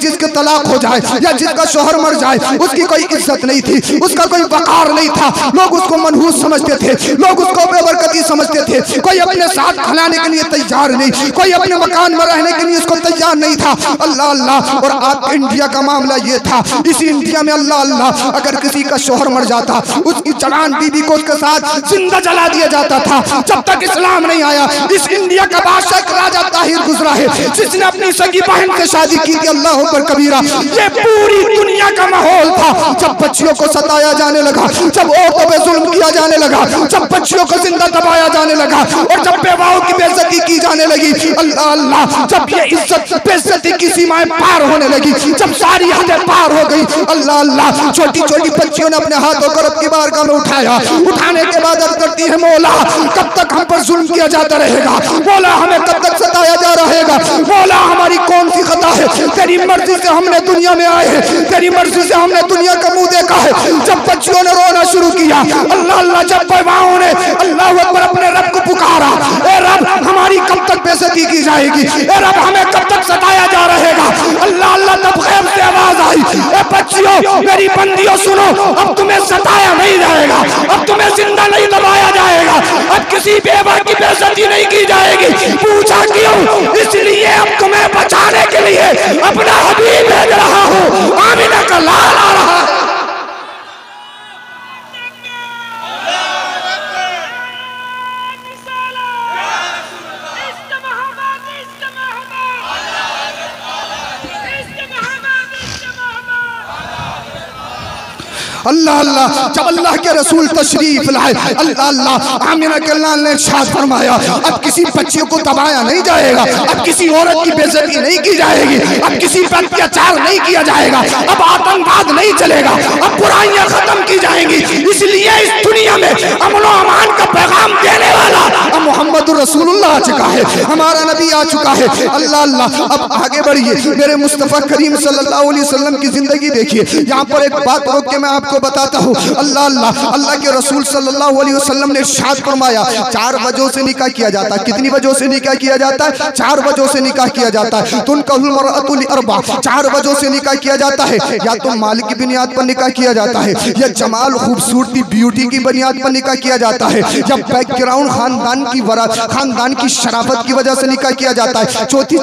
जिसके तलाक हो जाए या जिसका शौहर मर जाए, उसकी कोई इज्जत नहीं थी, उसका कोई वकार नहीं था, लोग उसको मनहूस समझते थे, लोग उसको बेबरकती समझते थे, कोई अपने साथ खिलाने के लिए तैयार नहीं, कोई अपने मकान में रहने के लिए इसको तैयार नहीं था। अल्लाह अल्लाह। और आपके इंडिया का मामला ये था, इसी इंडिया में अल्लाह अल्लाह अगर किसी का शोहर मर जाता, उसकी जवान बीबी को उसके साथ जिंदा जला दिया जाता था। जब तक इस्लाम नहीं आया, इस इंडिया का बादशाह राजा ताहिर गुजरा है, जिसने अपनी सगी बहन से शादी की थी। अल्लाह अकबर कबीरा। ये पूरी दुनिया का माहौल था। जब बच्चियों को सताया जाने लगा, जब औरतों पे जुल्म किया जाने लगा, जब बच्चियों को जिंदा दबाया जाने लगा, और जब बेवाओं की बेइज्जती की जाने लगी, अल्लाह अल्लाह, जब ये इज्जत बेइज्जती की सीमाएं पार होने लगी, जब सारी हदें पार हो गई, अल्लाह अल्लाह, छोटी छोटी बच्चियों ने अपने हाथों को रब की बारगाह में उठाया। उठाने के बाद अर्ज करती है, मौला कब तक हम पर जुल्म किया जाता रहेगा, मौला हमें कब तक सताया जा रहेगा, मौला हमारी कौन सी खता है, तेरी मर्जी से हमने दुनिया में आए हैं, तेरी मर्जी से हमने दुनिया का मुंह देखा है। जब बच्चियों ने रोना शुरू किया, अल्लाह अल्लाह, जब बेवाओं ने अल्लाह अकबर अपने रब को पुकारा, ए रब हमारी कब तक बेइज्जती की जाएगी, ए रब हमें कब तक सताया जा रहेगा, अल्लाह अल्लाह, तब गैब से आवाज आई, ए बच्चियों मेरी बंदियों सुनो, अब तुम्हें सताया नहीं जाएगा, अब तुम्हें जिंदा नहीं दबाया जाएगा, अब किसी बेवा की बेइज्जती नहीं की जाएगी। पूछा क्यों? इसलिए अब तुम्हें बचाने के लिए अपना हबीब भेज रहा हूँ, आमिना का लाल आ रहा है। अल्लाह अल्लाह, जब अल्लाह के रसूल तशरीफ लाए, अल्लाह अल्लाह, आमिना के लाल ने इरशाद फरमाया, अब किसी बच्चे को दबाया नहीं जाएगा, अब किसी औरत की बेइज्जती नहीं की जाएगी, अब किसी पर अत्याचार नहीं किया जाएगा, अब आतंकवाद नहीं चलेगा, अब बुराइयां खत्म की जाएंगी। इसलिए इस दुनिया में अमन और अमान का पैगाम देने वाला अब मोहम्मद रसूलुल्लाह आ चुका है, हमारा नबी आ चुका है। अल्लाह अल्लाह, अब आगे बढ़िए, मेरे मुस्तफ़ा करीम सल्लल्लाहु अलैहि वसल्लम की जिंदगी देखिए। यहाँ पर एक बात रोक के मैं आपको बताता हूँ। अल्लाह अल्लाह, अल्लाह के रसूल सल्लल्लाहु अलैहि वसल्लम ने इरशाद फरमाया, 4 वजहों से निकाह किया जाता है। कितनी वजहों से निकाह किया जाता है? 4 वजहों से निकाह किया जाता है। तुनकाहुल मरअतु लिअरबा, 4 वजहों से निकाह किया जाता है। या तो माल की बुनियाद पर निकाह किया जाता है, या जमाल खूबसूरती ब्यूटी की बुनियाद पर निकाह किया जाता है, या बैकग्राउंड खानदान की वरात खानदान की शराफत की वजह से निकाह किया जाता है। चौथी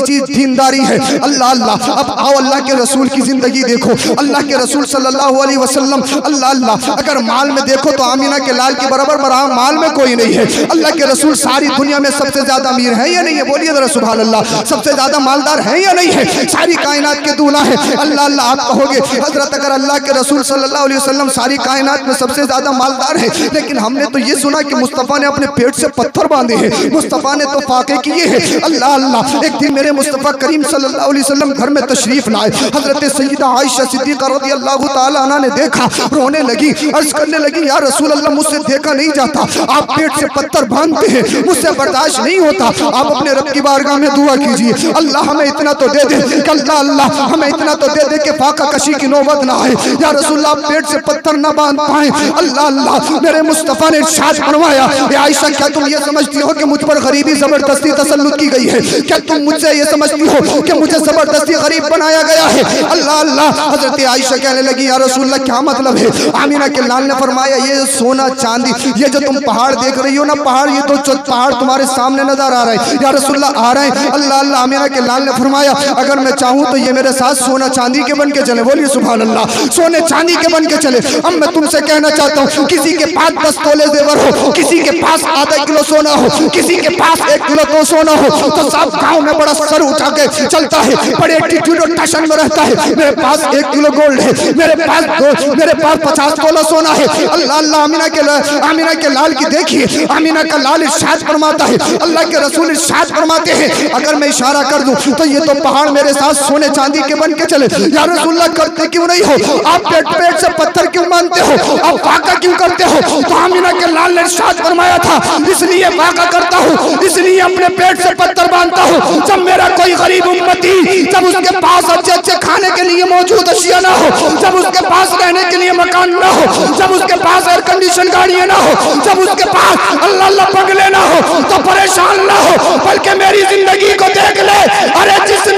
चीज दीनदारी है। अल्लाह अल्लाह, अब आओ अल्लाह के रसूल की जिंदगी देखो। अल्लाह के रसूल सल्लल्लाहु अलैहि वसल्लम, अल्लाह अल्लाह, अगर माल में देखो तो आमीना के लाल के बराबर माल में कोई नहीं है। अल्लाह के रसूल सारी दुनिया में सबसे ज्यादा अमीर है या नहीं है? बोलिए जरा सुभान अल्लाह। सबसे ज्यादा मालदार है या नहीं है? सारी कायनात के दूल्हा है। अल्लाह अल्लाह, आप कहोगे हजरत अगर अल्लाह के रसूल सल्लल्लाहु अलैहि वसल्लम सारी कायनात में सबसे ज्यादा मालदार है, लेकिन हमने तो ये सुना कि मुस्तफ़ा ने अपने पेट से पत्थर बांधे हैं, मुस्तफ़ा ने तो फाके किए हैं। अल्लाह अल्लाह, एक दिन मेरे मुस्तफ़ा करीम सल्लल्लाहु अलैहि वसल्लम घर में तशरीफ लाए। हजरत सय्यदा आयशा सिद्दीक़ा रज़ियल्लाहु ताला अन्हा ने देखा, रोने लगी, अर्ज करने लगी, या रसूल अल्लाह मुझसे देखा नहीं जाता, आप पेट से पत्थर बांधते हैं, मुझसे बर्दाश्त नहीं होता, आप अपने रब की बारगाह में दुआ कीजिए, अल्लाह हमें इतना तो दे दे, अल्लाह अल्लाह हमें इतना तो दे दे कि फाका कशी की नौबत ना आए। या रसूल आप पेट से पत्थर ना बांध पाए। अल्लाह अल्लाह, मेरे मुस्तफ़ा ने इरशाद फरमाया, आयशा क्या तुम ये समझती हो कि मुझ पर गरीबी जबरदस्ती तसल्लुत की गई है? क्या तुम मुझसे ये समझती हो कि मुझे जबरदस्ती गरीब बनाया गया है? अल्लाह अल्लाह, हजरत आयशा कहने लगी, या रसूल अल्लाह क्या मतलब है? आमीना के लाल ने फरमाया, ये सोना चांदी, ये जो तुम पहाड़ देख रही हो ना, पहाड़, ये तो पहाड़ तुम्हारे सामने नजर आ रहा है। या रसूल अल्लाह आ रहे हैं। अल्लाह अल्लाह, आमीना के लाल ने फरमाया, अगर मैं चाहूँ तो ये मेरे साथ सोना चांदी के बन के चले। बोलिए सुभान अल्लाह, सोने चांदी के बन के चले। अब मैं तुमसे कहना चाहता हूँ, किसी के पास 10 तोले जेवर हो, किसी के पास आधा किलो सोना हो, किसी के पास 1 किलो तो सोना हो, तो सब गाँव में बड़ा सर उठा के चलता है, बड़े एटीट्यूड और टशन में रहता है। मेरे पास 1 किलो गोल्ड है, मेरे पास 50 तोला सोना है। अल्लाह अल्लाह, आमीना के लाल की देखिए, आमीना का लाल इरशाद फरमाता है, अल्लाह के रसूल इरशाद फरमाते हैं, अगर मैं इशारा कर दूं तो ये तो पहाड़ मेरे साथ सोने चांदी के बन के चले। या रसूलुल्लाह करते क्यों नहीं हो? आप पेट से पत्थर क्यों मानते हो? आप वाक़ा क्यों करते हो? तो आमीना के लाल ने इरशाद फरमाया था, इसलिए वाक़ा करता हूँ, इसलिए अपने पेट से पत्थर बांधता हूँ। जब मेरा कोई गरीब उम्मती, जब उसके पास अच्छे खाने के लिए मौजूद अशिया ना हो, जब उसके पास रहने के लिए मकान ना हो, जब उसके पास एयर कंडीशन गाड़ियां ना हो, जब उसके पास अल्लाह अल्लाह बंगले ना हो, तो परेशान ना हो, बल्कि मेरी जिंदगी को देख ले। अरे जिस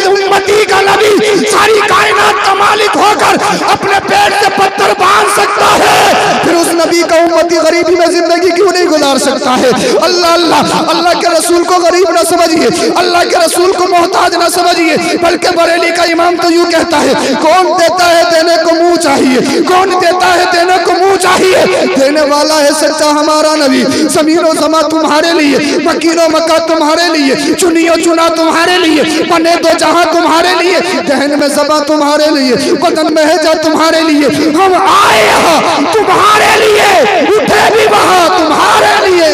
उम्मती का नबी सारी कायनात का मालिक होकर अपने पेट से पत्थर बांध सकता है, फिर उस नबी का उम्मती गरीबी में जिंदगी क्यों नहीं गुजार गुजार सकता है। अल्लाह अल्लाह, अल्लाह के रसूल को गरीब ना समझिए, अल्लाह के रसूल को मोहताज ना समझिए, बल्कि बरेली का इमाम तो यूं कहता है, कौन देता है देने को मुंह चाहिए, कौन देता है देने को मुंह चाहिए, देने वाला है सच्चा हमारा नबी। ज़मीनो ज़मा तुम्हारे लिए, मकीनो मक्का तुम्हारे लिए, चुनियो चुना तुम्हारे लिए, बने दो जहां तुम्हारे लिए, दहन में ज़बा तुम्हारे लिए, बदन में हैजा तुम्हारे लिए, हम आए यहाँ तुम्हारे लिए, उठे भी वहां तुम्हारे लिए।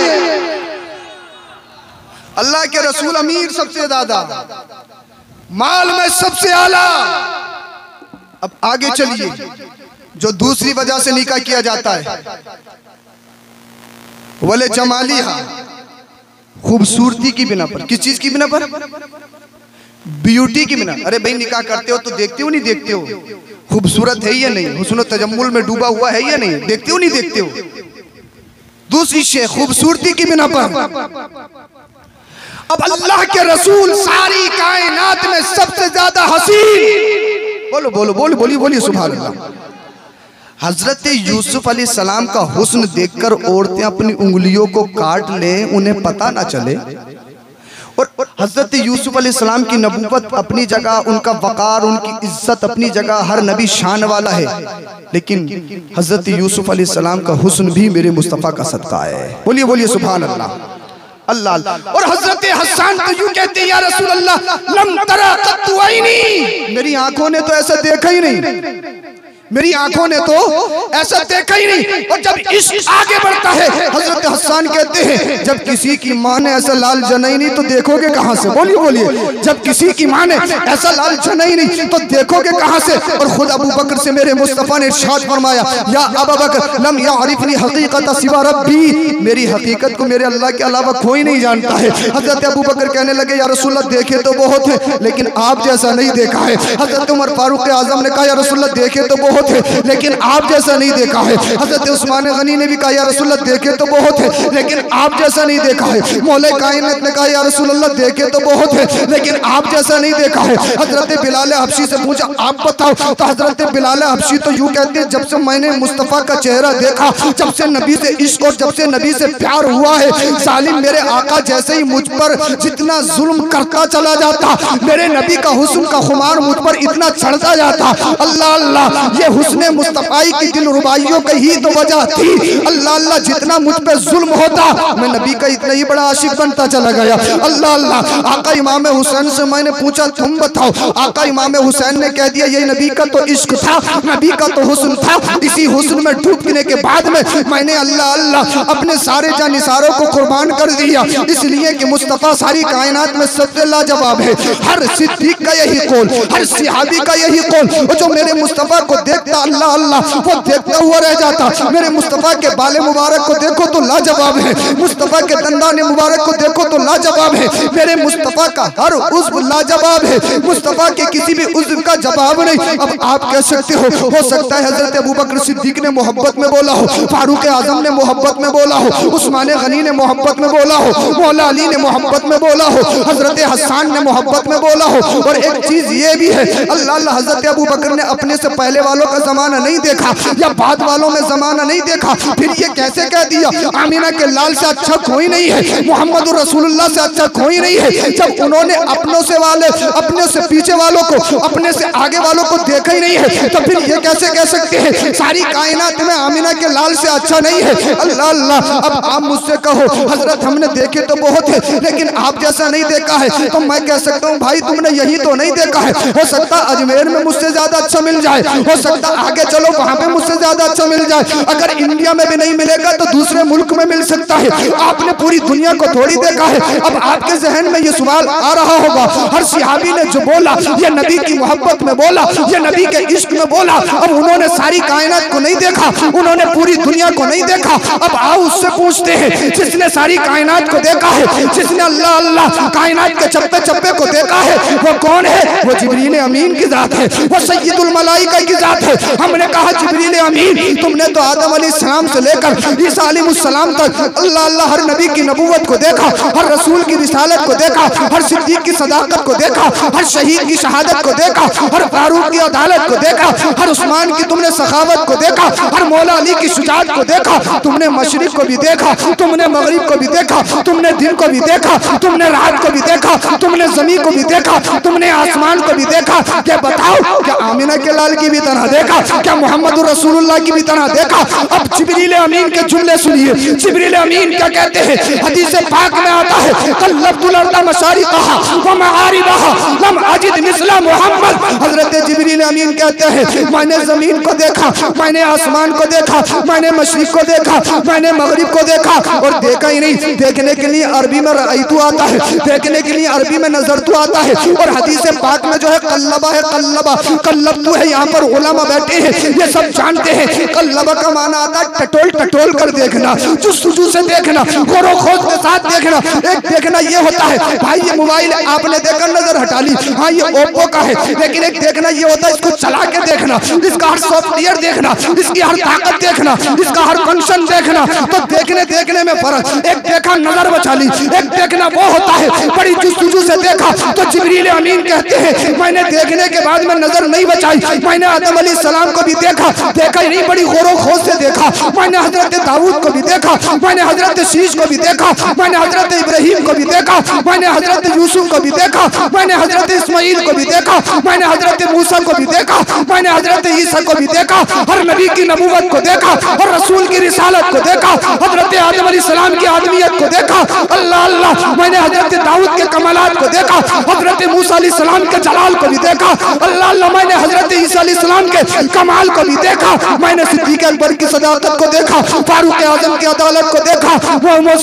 अल्लाह के रसूल अमीर सबसे ज्यादा, माल में सबसे आला। अब आगे चलिए, जो दूसरी वजह से निकाह किया जाता है, वले जमालिहा, खूबसूरती की बिना पर। किस चीज की बिना पर? ब्यूटी की बिना। अरे भाई निकाह करते हो तो देखते हो नहीं देखते हो, खूबसूरत है या नहीं, हुस्न तजम्मुल में डूबा हुआ है या नहीं, देखते हो नहीं देखते हो। दूसरी शे खूबसूरती की बिना पर। अब अल्लाह के रसूल सारी कायनात में सबसे ज्यादा हसीन, बोलो बोलो बोलो बोलिए बोलिए सुभान अल्लाह। हजरत यूसुफ अलैहिस्सलाम का हुस्न देखकर औरतें अपनी उंगलियों को काट लें, उन्हें पता ना चले। और हजरत यूसुफ अलैहिस्सलाम की नबूवत अपनी जगह, उनका वकार, उनकी इज्जत अपनी जगह, हर नबी शान वाला है, लेकिन हजरत यूसुफ अलैहिस्सलाम का हुस्न भी मेरे मुस्तफ़ा का सदका है। बोलिए बोलिए सुभान अल्लाह अल्लाह अल्लाह। और हजरत हसन तो यूं कहते हैं, या रसूल अल्लाह लम तरा कत्तु ऐनी, मेरी आंखों ने तो ऐसा देखा ही नहीं, मेरी आंखों ने तो ऐसा देखा ही नहीं। और जब इश्क आगे बढ़ता है, हजरत हसन कहते हैं, जब किसी की माँ ने ऐसा लाल जनाई नहीं तो देखोगे कहाँ से? बोलिए बोलिए, जब किसी की माँ ने ऐसा लाल जनाई नहीं तो देखोगे कहाँ से? और खुद अबू बकर से मेरे मुस्तफ़ा ने इरशाद फरमाया, या अबू बकर लम यारिफनी हकीकत सिवा रब्बी, मेरी हकीकत को मेरे अल्लाह के अलावा कोई नहीं जानता है। हजरत अबू बकर कहने लगे, या रसूलल्लाह देखे तो बहुत है लेकिन आप जैसा नहीं देखा है। हजरत उमर फारूक आजम ने कहा, या रसूलल्लाह देखे तो बहुत है लेकिन आप जैसा नहीं देखा है। हजरत उस्मान गनी ने भी कहा, या रसूलल्लाह देखे तो बहुत है लेकिन आप जैसा नहीं देखा है। मौला कायनात ने कहा, या रसूलल्लाह देखे तो बहुत है लेकिन आप जैसा नहीं देखा है। हजरत बिलाल हबशी से पूछा, आप बताओ, तो हजरत बिलाल हबशी तो यूं कहते हैं, जब से मैंने मुस्तफ़ा का चेहरा देखा, जब से नबी से इश्क और जब से नबी से प्यार हुआ है, जालिम मेरे आका जैसे ही मुझ पर जितना जुल्म करता चला जाता, मेरे नबी का हुस्न का खुमार मुझ पर इतना चढ़ता जाता। अल्लाह अल्लाह, ये हुस्न मुस्तफ़ाई की दिल रुबाइयों की ही तो वजह थी। अल्लाह अल्लाह, जितना मुझ पे जुल्म होता मैं नबी का इतना ही बड़ा आशिक बनता चला गया। अल्लाह अल्लाह। आका इमाम हुसैन से मैंने पूछा, तुम बताओ। आका इमाम हुसैन ने कह दिया, ये नबी का तो इश्क था, नबी का तो हुस्न था। इसी हुस्न में डूबने के बाद में मैंने अल्लाह अल्लाह अपने सारे जानिसारों को कुर्बान कर दिया, इसलिए कि मुस्तफ़ा सारी कायनात में सबसे लाजवाब है। हर सिद्दीक का यही कौल, हर सहाबी का यही कौल, जो मेरे मुस्तफ़ा को देखता अल्लाह अल्लाह वो देखता हुआ रह जाता। मेरे मुस्तफ़ा के बाले मुबारक को देखो तो लाजवाब है, मुस्तफ़ा के दंदाने मुबारक को देखो तो लाजवाब है, मेरे मुस्तफ़ा का हर उज़्व लाजवाब है, मुस्तफ़ा के किसी भी उज़्व का जवाब नहीं। अब आप कह सकते हो सकता है हजरत अबू बकर सिद्दीक ने मोहब्बत में बोला हो, फारूक आजम ने मोहब्बत में बोला हो, उस्मान गनी ने मोहब्बत में बोला हो, मौला अली ने मोहब्बत में बोला हो, हजरत हसन ने मोहब्बत में बोला हो। और एक चीज ये भी है, अल्लाह अल्लाह, हजरत अबू बकर ने अपने से पहले वालों का जमाना नहीं देखा या बाद वालों में जमाना नहीं देखा, फिर ये कैसे कह दिया आमीना के लाल से अच्छा कोई नहीं है, मोहम्मद रसूलुल्लाह से अच्छा कोई नहीं है, जब उन्होंने अपनों से वाले, अपने से पीछे वालों को, अपने से आगे वालों को देखा ही नहीं है, तो फिर ये कैसे कह सकते हैं सारी कायनात में आमीना के लाल से अच्छा नहीं है? अल्लाह अल्लाह। अब आप मुझसे कहो, हजरत हमने देखे तो बहुत है लेकिन आप जैसा नहीं देखा है, तो मैं कह सकता हूँ भाई तुमने यही तो नहीं देखा है। हो सकता अजमेर में मुझसे ज्यादा अच्छा मिल जाए, हो सकता आगे चलो वहां पे मुझसे ज्यादा अच्छा मिल जाए, अगर इंडिया में भी नहीं मिलेगा तो दूसरे मुल्क में मिल सकता है। आपने पूरी दुनिया को थोड़ी देखा है। अब आपके जहन में ये सवाल आ रहा होगा, हर सहाबी ने जो बोला ये नबी की मोहब्बत में बोला, ये नबी के इश्क में बोला, अब उन्होंने सारी कायनात को नहीं देखा, उन्होंने पूरी दुनिया को नहीं देखा। अब आओ उससे पूछते हैं जिसने सारी कायनात को देखा है, जिसने अल्लाह अल्लाह कायनात के चप्पे चप्पे को देखा है, वो कौन है? वो जिब्रील अमीन की जात है, वो सय्यदुल मलाइका की जात थे। हमने कहा जिब्रील अमीन तुमने तो आदम अलैहिस्सलाम से लेकर ईसा अलैहिस्सलाम तक अल्लाह अल्लाह हर नबी की नबूवत को देखा, हर रसूल की रिसालत को देखा, हर सिद्दीक की सदाकत को देखा, हर शहीद की शहादत को देखा, हर फारूक की अदालत को देखा, हर उस्मान की तुमने सखावत को देखा, हर मौला अली की शुजाअत को देखा। तुमने मशरिक को भी देखा, तुमने मगरिब को भी देखा, तुमने दिन को भी देखा, तुमने रात को भी देखा, तुमने ज़मीन को भी देखा, तुमने आसमान को भी देखा। क्या बताओ, क्या आमिना के लाल की भी तरह देखा? क्या मोहम्मद रसूलुल्लाह की भी तरह देखा? अब जिब्रील अमीन के जुमले सुनिए। जिब्रील अमीन क्या कहते हैं? हदीस पाक में आता है कल्लब्तुल अर्दा मशारिक़हा व मगारिबहा लम अजिद मिस्ला मोहम्मद। हजरत जिब्रील अमीन कहते हैं मैंने जमीन को देखा, मैंने आसमान को देखा, मैंने मशरिक को देखा, मैंने मगरिब को देखा। और देखा ही नहीं, देखने के लिए अरबी में रअयतु आता है, देखने के लिए अरबी में नजरतु आता है। और हदीस पाक में जो है कल्लबा है, कल्लबा कल्लब्तु है। यहाँ पर उलमा बैठे हैं, ये सब जानते हैं कल्लबा का माना आता है टटोल टटोल कर देखना, जुस्तजू से देखना, गौर खोज के साथ देखना। एक देखना ये होता है भाई ये मोबाइल आपने देखा नजर हटा ली, हाँ ये ओप्पो का है, लेकिन एक देखना ये होता है इसको चला के देखना, इसका हर सॉफ्टवेयर देखना, इसकी हर ताकत देखना, इसका हर फंक्शन देखना। तो देखने देखने में फर्क। एक देखा नजर बचा ली, एक देखना वो होता है बड़ी जुस्तजू से देखा। तो जिब्रील अमीन कहते हैं मैंने देखने के बाद में नजर नहीं बचाई, मैंने आदम अलैहिस्सलाम को भी देखा, देखा ही नहीं बड़ी गौर खोज से देखा। मैंने हजरत दाऊद को भी देखा, मैंने हजरत शीश को भी देखा, मैंने हजरत इब्राहिम को भी देखा, मैंने हजरत यूसुफ को भी देखा, मैंने हजरत इस्माइल को भी देखा, मैंने हजरत मूसा को भी देखा, मैंने हजरत ईसा को भी देखा, हर नबी की नबूवत को देखा, और रसूल की रिसालत को देखा, हजरत आदम अलैहिस्सलाम की आदमियत को देखा। अल्लाह अल्लाह मैंने हजरत दाऊद के कमालात को देखा, हजरत मूसा अलैहिस्सलाम के जलाल को भी देखा। अल्लाह अल्लाह मैंने हजरत ईसा अलैहिस्सलाम के कमाल को भी देखा, मैंने सिद्दीक अकबर की सदाकत को देखा, फारूक आजम की अदालत को देखा,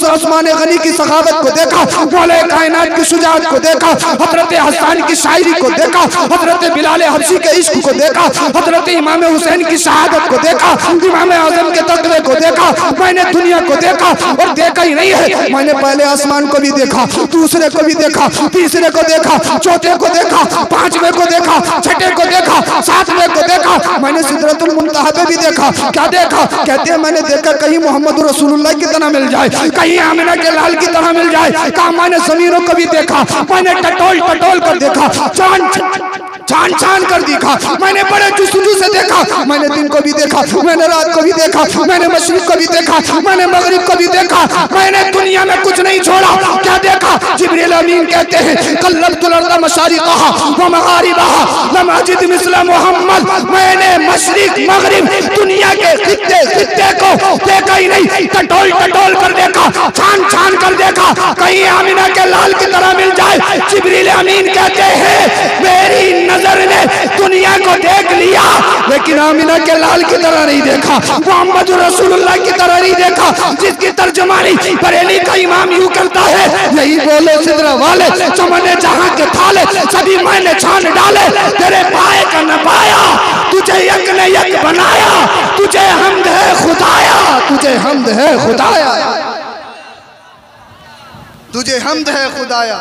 उस्मान गनी की सखावत को देखा, मौला कायनात की शुजाअत को देखा, हजरत हसन की शायरी को देखा, हजरत बिलाल हबशी के इश्क को देखा, हजरत इमाम हुसैन की शहादत को देखा, इमाम आजम के तकवे को देखा। मैंने दुनिया को देखा, और देखा ही नहीं है, मैंने पहले आसमान को भी देखा, दूसरे को भी देखा, तीसरे को देखा, चौथे को देखा, पांचवें को देखा, छठे को देखा, सातवें को देखा, मैंने सिदरतुल मुंतहा पे भी देखा। क्या देखा? कहते हैं मैंने देखा कहीं मोहम्मद रसूलुल्लाह की तरह मिल जाए, कहीं आमिना के लाल की तरह मिल जाए। कहा मैंने जमीनों को भी देखा, मैंने टटोल टटोल कर देखा, छान छान कर देखा, मैंने बड़े जुस्तजू से देखा, मैंने दिन को भी देखा, मैंने रात को भी देखा, मैंने मशरिक को भी देखा, मैंने मगरिब को भी देखा, मैंने दुनिया में कुछ नहीं छोड़ा। क्या देखा? जिब्रील अमीन कहते हैं कल्लब्तुल अर्दा मशारिक़हा व मगारिबहा लम अजिद मिस्ला मोहम्मद। मैंने मशरिक मगरिब दुनिया के खित्ते को देखा ही नहीं, टटोल टटोल कर देखा, छान छान कर देखा, कहीं आमिना के लाल की तरह मिल जाए। जिब्रील अमीन कहते हैं मेरी नजर ने दुनिया को देख लिया, लेकिन आमिना के लाल की तरह नहीं देखा, मोहम्मद रसूलुल्लाह की तरह नहीं देखा, जिसकी तर्जुमानी बरेली का इमाम यूं करता है यही बोले सिदरा वाले चमने जहां के थाले सभी मैंने छान डाले, तेरे पाए का न पाया, तुझे यक ने यक बनाया, तुझे हमद है खुदाया, तुझे हमद है खुदाया, तुझे हमद है खुदाया,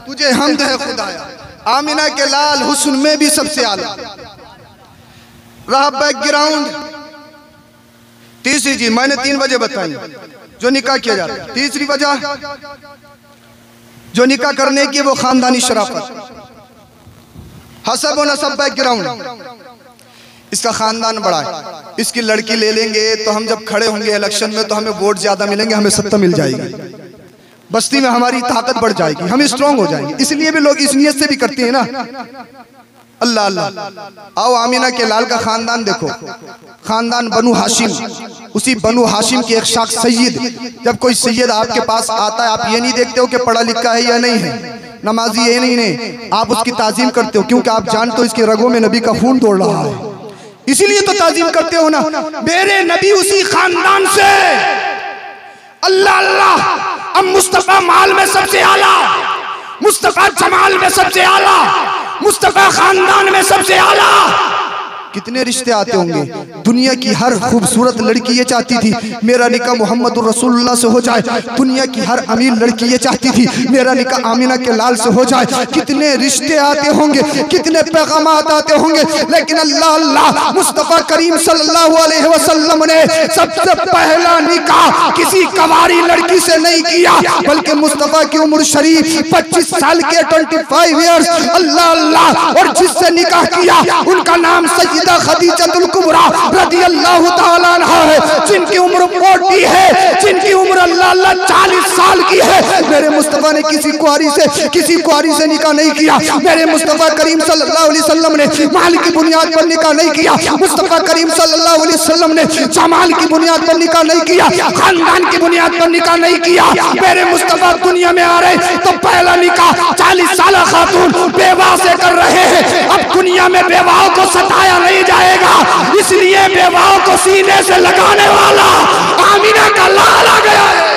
तुझे हमद है खुदाया। आमिना के लाल हुस्न में भी सबसे आला। रहा बैकग्राउंड। तीसरी चीज मैंने 3 वजह बताई जो निकाह किया जाता है। तीसरी वजह जो निकाह करने की वो खानदानी शराफत, हसब और नसब, बैकग्राउंड। इसका खानदान बड़ा है, इसकी लड़की ले लेंगे तो हम जब खड़े होंगे इलेक्शन में तो हमें वोट ज्यादा मिलेंगे, हमें सत्ता मिल जाएगी, बस्ती में हमारी ताकत बढ़ जाएगी, हम स्ट्रांग हो जाएंगे। इसलिए भी लोग इस नियत से भी करते हैं ना। अल्लाह अल्लाह। आओ आमिना के लाल का खानदान देखो, खानदान बनु हाशिम। उसी बनु हाशिम की एक शाख सैयद। जब कोई सैयद आपके पास आता है, आप ये नहीं देखते हो कि पढ़ा लिखा है या नहीं है, नमाजी ये नहीं, आप उसकी ताजीम करते हो, क्योंकि आप जानते हो इसके रगों में नबी का खून दौड़ रहा है, इसीलिए तो ताजीम करते हो ना। मेरे नबी उसी खानदान से। अल्लाह अल्लाह। अब मुस्तफा माल में सबसे आला, मुस्तफा जमाल में सबसे आला, मुस्तफा खानदान में सबसे आला। कितने रिश्ते आते होंगे। दुनिया की हर खूबसूरत लड़की ये चाहती थी मेरा निकाह मोहम्मद रसूलुल्लाह से हो जाए। दुनिया की हर अमीर लड़की ये चाहती थी मेरा निकाह आमिना के लाल से हो जाए। कितने रिश्ते आते होंगे, कितने पैगामात आते होंगे, लेकिन अल्लाह अल्लाह मुस्तफा करीम सल्लल्लाहु अलैहि वसल्लम ने सबसे पहला निकाह किसी कवारी लड़की से नहीं किया, बल्कि मुस्तफा की उम्र शरीफ 25 साल के 25 इयर्स। अल्लाह अल्लाह, और जिससे निकाह किया उनका नाम सय्यदा खदीजतुल कुबरा रदियल्लाहु ताला अन्हा है, जिनकी उम्र 40 है, जिनकी उम्र अल्लाह अल्लाह 40 साल की है। मेरे मुस्तफा ने किसी कुआरी से निकाह नहीं किया। मेरे मुस्तफा करीम सल्लल्लाहु अलैहि वसल्लम ने माल की बुनियाद पर निकाह नहीं किया। मुस्तफा करीम सल्लल्लाहु अलैहि वसल्लम ने जमाल की बुनियाद पर निकाह नहीं किया, खानदान की बुनियाद पर निकाह नहीं किया। मेरे मुस्तफा दुनिया में आ रहे तो पहला निकाह 40 साल खातून बेवा से कर रहे हैं। अब दुनिया में बेवाओं को सताया नहीं जाएगा, इसलिए बेवाओं को सीने से लगाने वाला आमिना का लाल आ गया है।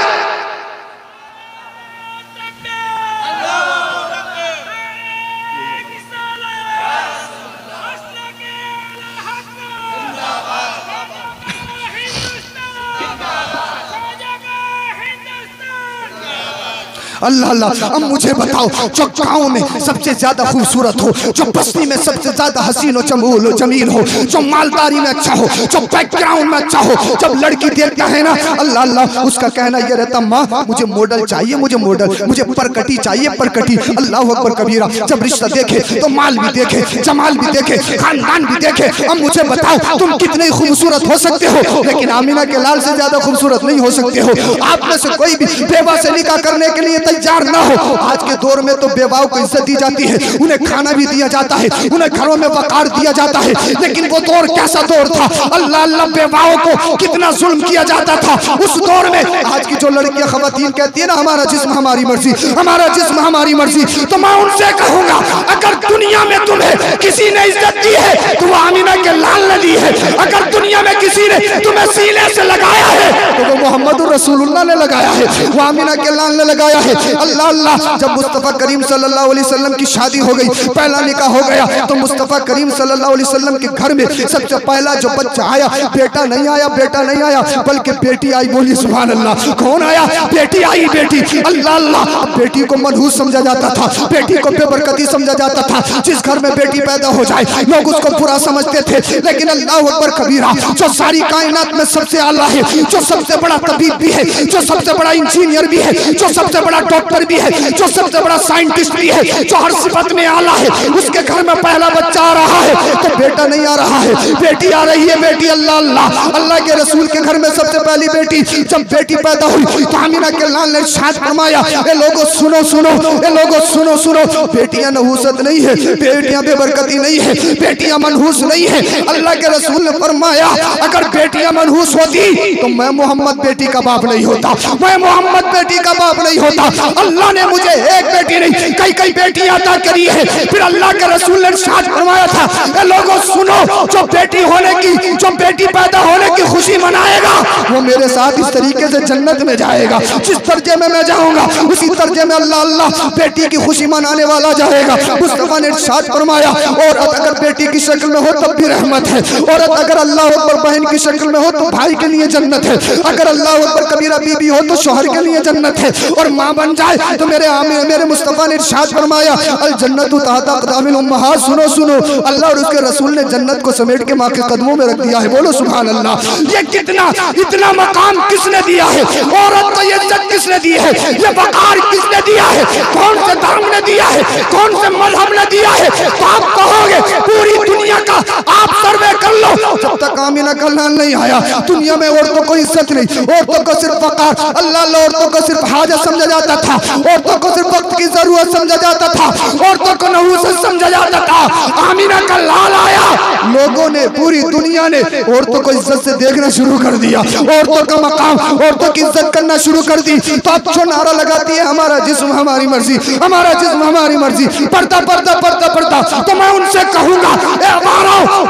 अल्लाह अल्लाह, अब मुझे बताओ, जो गाँव में सबसे ज्यादा खूबसूरत हो, जो बस्ती में सबसे ज्यादा हसीन और चमूल जमील हो, जो मालदारी में अच्छा हो, जो बैकग्राउंड में अच्छा हो, जब लड़की देखता है ना अल्लाह अल्लाह, उसका कहना यह रहता माँ मुझे मॉडल चाहिए, मुझे मॉडल, मुझे परकटी चाहिए, परकटी। अल्लाह अकबर कबीरा। जब रिश्ता देखे तो माल भी देखे, जमाल भी देखे, खानदान भी देखे। अब मुझे बताओ तुम कितने खूबसूरत हो सकते हो, लेकिन आमिना के लाल से ज्यादा खूबसूरत नहीं हो सकते हो। आप में से कोई भी बेवा से निकाह करने के लिए तैयार ना हो। आज के दौर में तो बेवाओं को इज्जत दी जाती है, उन्हें खाना भी दिया जाता है, उन्हें घरों में वकार दिया जाता है, लेकिन वो दौर कैसा दौर था। अल्लाह अल्लाह, बेवाओं को कितना जुल्म किया जाता था उस दौर में। आज की जो लड़कियां खवातीन कहती है ना हमारा जिस्म हमारी मर्जी, हमारा जिस्म हमारी मर्जी, तो मैं उनसे कहूंगा अगर दुनिया में तुम्हें किसी ने इज्जत दी है तो वो आमिना के लाल ने दी है। अगर दुनिया में किसी ने तुम्हें सीने से लगाया है तो वो मोहम्मद रसूलुल्लाह ने लगाया है, वो आमिना के लाल ने लगाया है। अल्लाह अल्लाह, जब मुस्तफ़ा करीम सल्लल्लाहु अलैहि वसल्लम की शादी हो गई, पहला निकाह हो गया, तो मुस्तफ़ा करीम सल्लल्लाहु अलैहि वसल्लम के घर में सबसे पहला जो बच्चा आया, बेटा नहीं आया, बेटा नहीं आया, बल्कि बेटी आई। बोली सुभान अल्लाह। कौन आया? बेटी आई, बेटी। अल्लाह अल्लाह, बेटी को मनहूस समझा जाता था, बेटी को बेबरकती समझा जाता था। जिस घर में बेटी पैदा हो जाए लोग उसको बुरा समझते थे, लेकिन अल्लाह अकबर कबीरा, जो सारी कायनात में सबसे आला है, जो सबसे बड़ा तबीब भी है, जो सबसे बड़ा इंजीनियर भी है, जो सबसे बड़ा डॉक्टर भी है, जो सबसे बड़ा साइंटिस्ट भी है, जो हर सिफत में आला है, उसके घर में पहला बच्चा आ रहा है तो बेटा नहीं आ रहा है, बेटी आ रही है, बेटी। अल्लाह अल्लाह, अल्लाह के रसूल के घर में सबसे पहली बेटी, जब बेटी पैदा हुई तो आमिना के लाल ने इरशाद फरमाया, ए लोगों सुनो सुनो, ए लोगों सुनो सुनो, बेटियां नहूसत नहीं है, बेटियां बेबरकती नहीं है, बेटियां मनहूस नहीं है। अल्लाह के रसूल ने फरमाया अगर बेटियां मनहूस होती तो मैं मोहम्मद बेटी का बाप नहीं होता, मैं मोहम्मद बेटी का बाप नहीं होता। अल्लाह ने मुझे एक बेटी नहीं कई बेटियां अता करी है। फिर अल्लाह के रसूल ने इरशाद फरमाया था, ए लोगों सुनो, जो बेटी होने की, जो बेटी पैदा होने की खुशी मनाएगा वो मेरे साथ इस तरीके से जन्नत में जाएगा। जिस दर्जे में मैं जाऊंगा उसी दर्जे में अल्लाह अल्लाह बेटी की खुशी मनाने वाला जाएगा। मुस्तफा ने इरशाद फरमाया औरत अगर बेटी की शक्ल में हो तब भी रहमत है, औरत अगर अल्लाह अकबर बहन की शक्ल में हो तो भाई के लिए जन्नत है, अगर अल्लाह अकबर कबीरा बीबी हो तो शौहर के लिए जन्नत है, और माँ बन जाए तो मेरे मुस्तफा ने इरशाद फरमाया अल जन्नतु तहता क़दामिल उम्महात। सुनो सुनो, अल्लाह और उसके रसूल ने जन्नत को समेट के माँ के कदमों में रख दिया है। बोलो सुभान अल्लाह। ये कितना इतना मकाम किसने दिया है? औरत को ये इज्जत किसने दी है? ये वक़ार किसने दिया है? कौन से धर्म ने दिया है? कौन से मजहब ने दिया है? तो आप कहोगे पूरी दुनिया का आप सर्वे कर लो, जब तक आमिना का लाल नहीं आया दुनिया में औरतों को इज्जत नहीं, औरतों को सिर्फ वक़ार, अल्लाह औरतों को सिर्फ हाजत समझा जाता था, औरतों को सिर्फ वक्त की जरूरत समझा जाता था, औरतों को नहूसत समझा जाता था। आमिना का लाल आया, लोगों ने, पूरी दुनिया ने औरतों को इज्जत से देखना शुरू कर दिया, औरतों का मकाम, औरतों की इज्जत करना शुरू कर दी। तो अब जो नारा लगाती है हमारा जिस्म हमारी मर्जी, हमारा जिस्म हमारी मर्जी, पढ़ता पढ़ता पढ़ता पढ़ता, तो मैं उनसे कहूंगा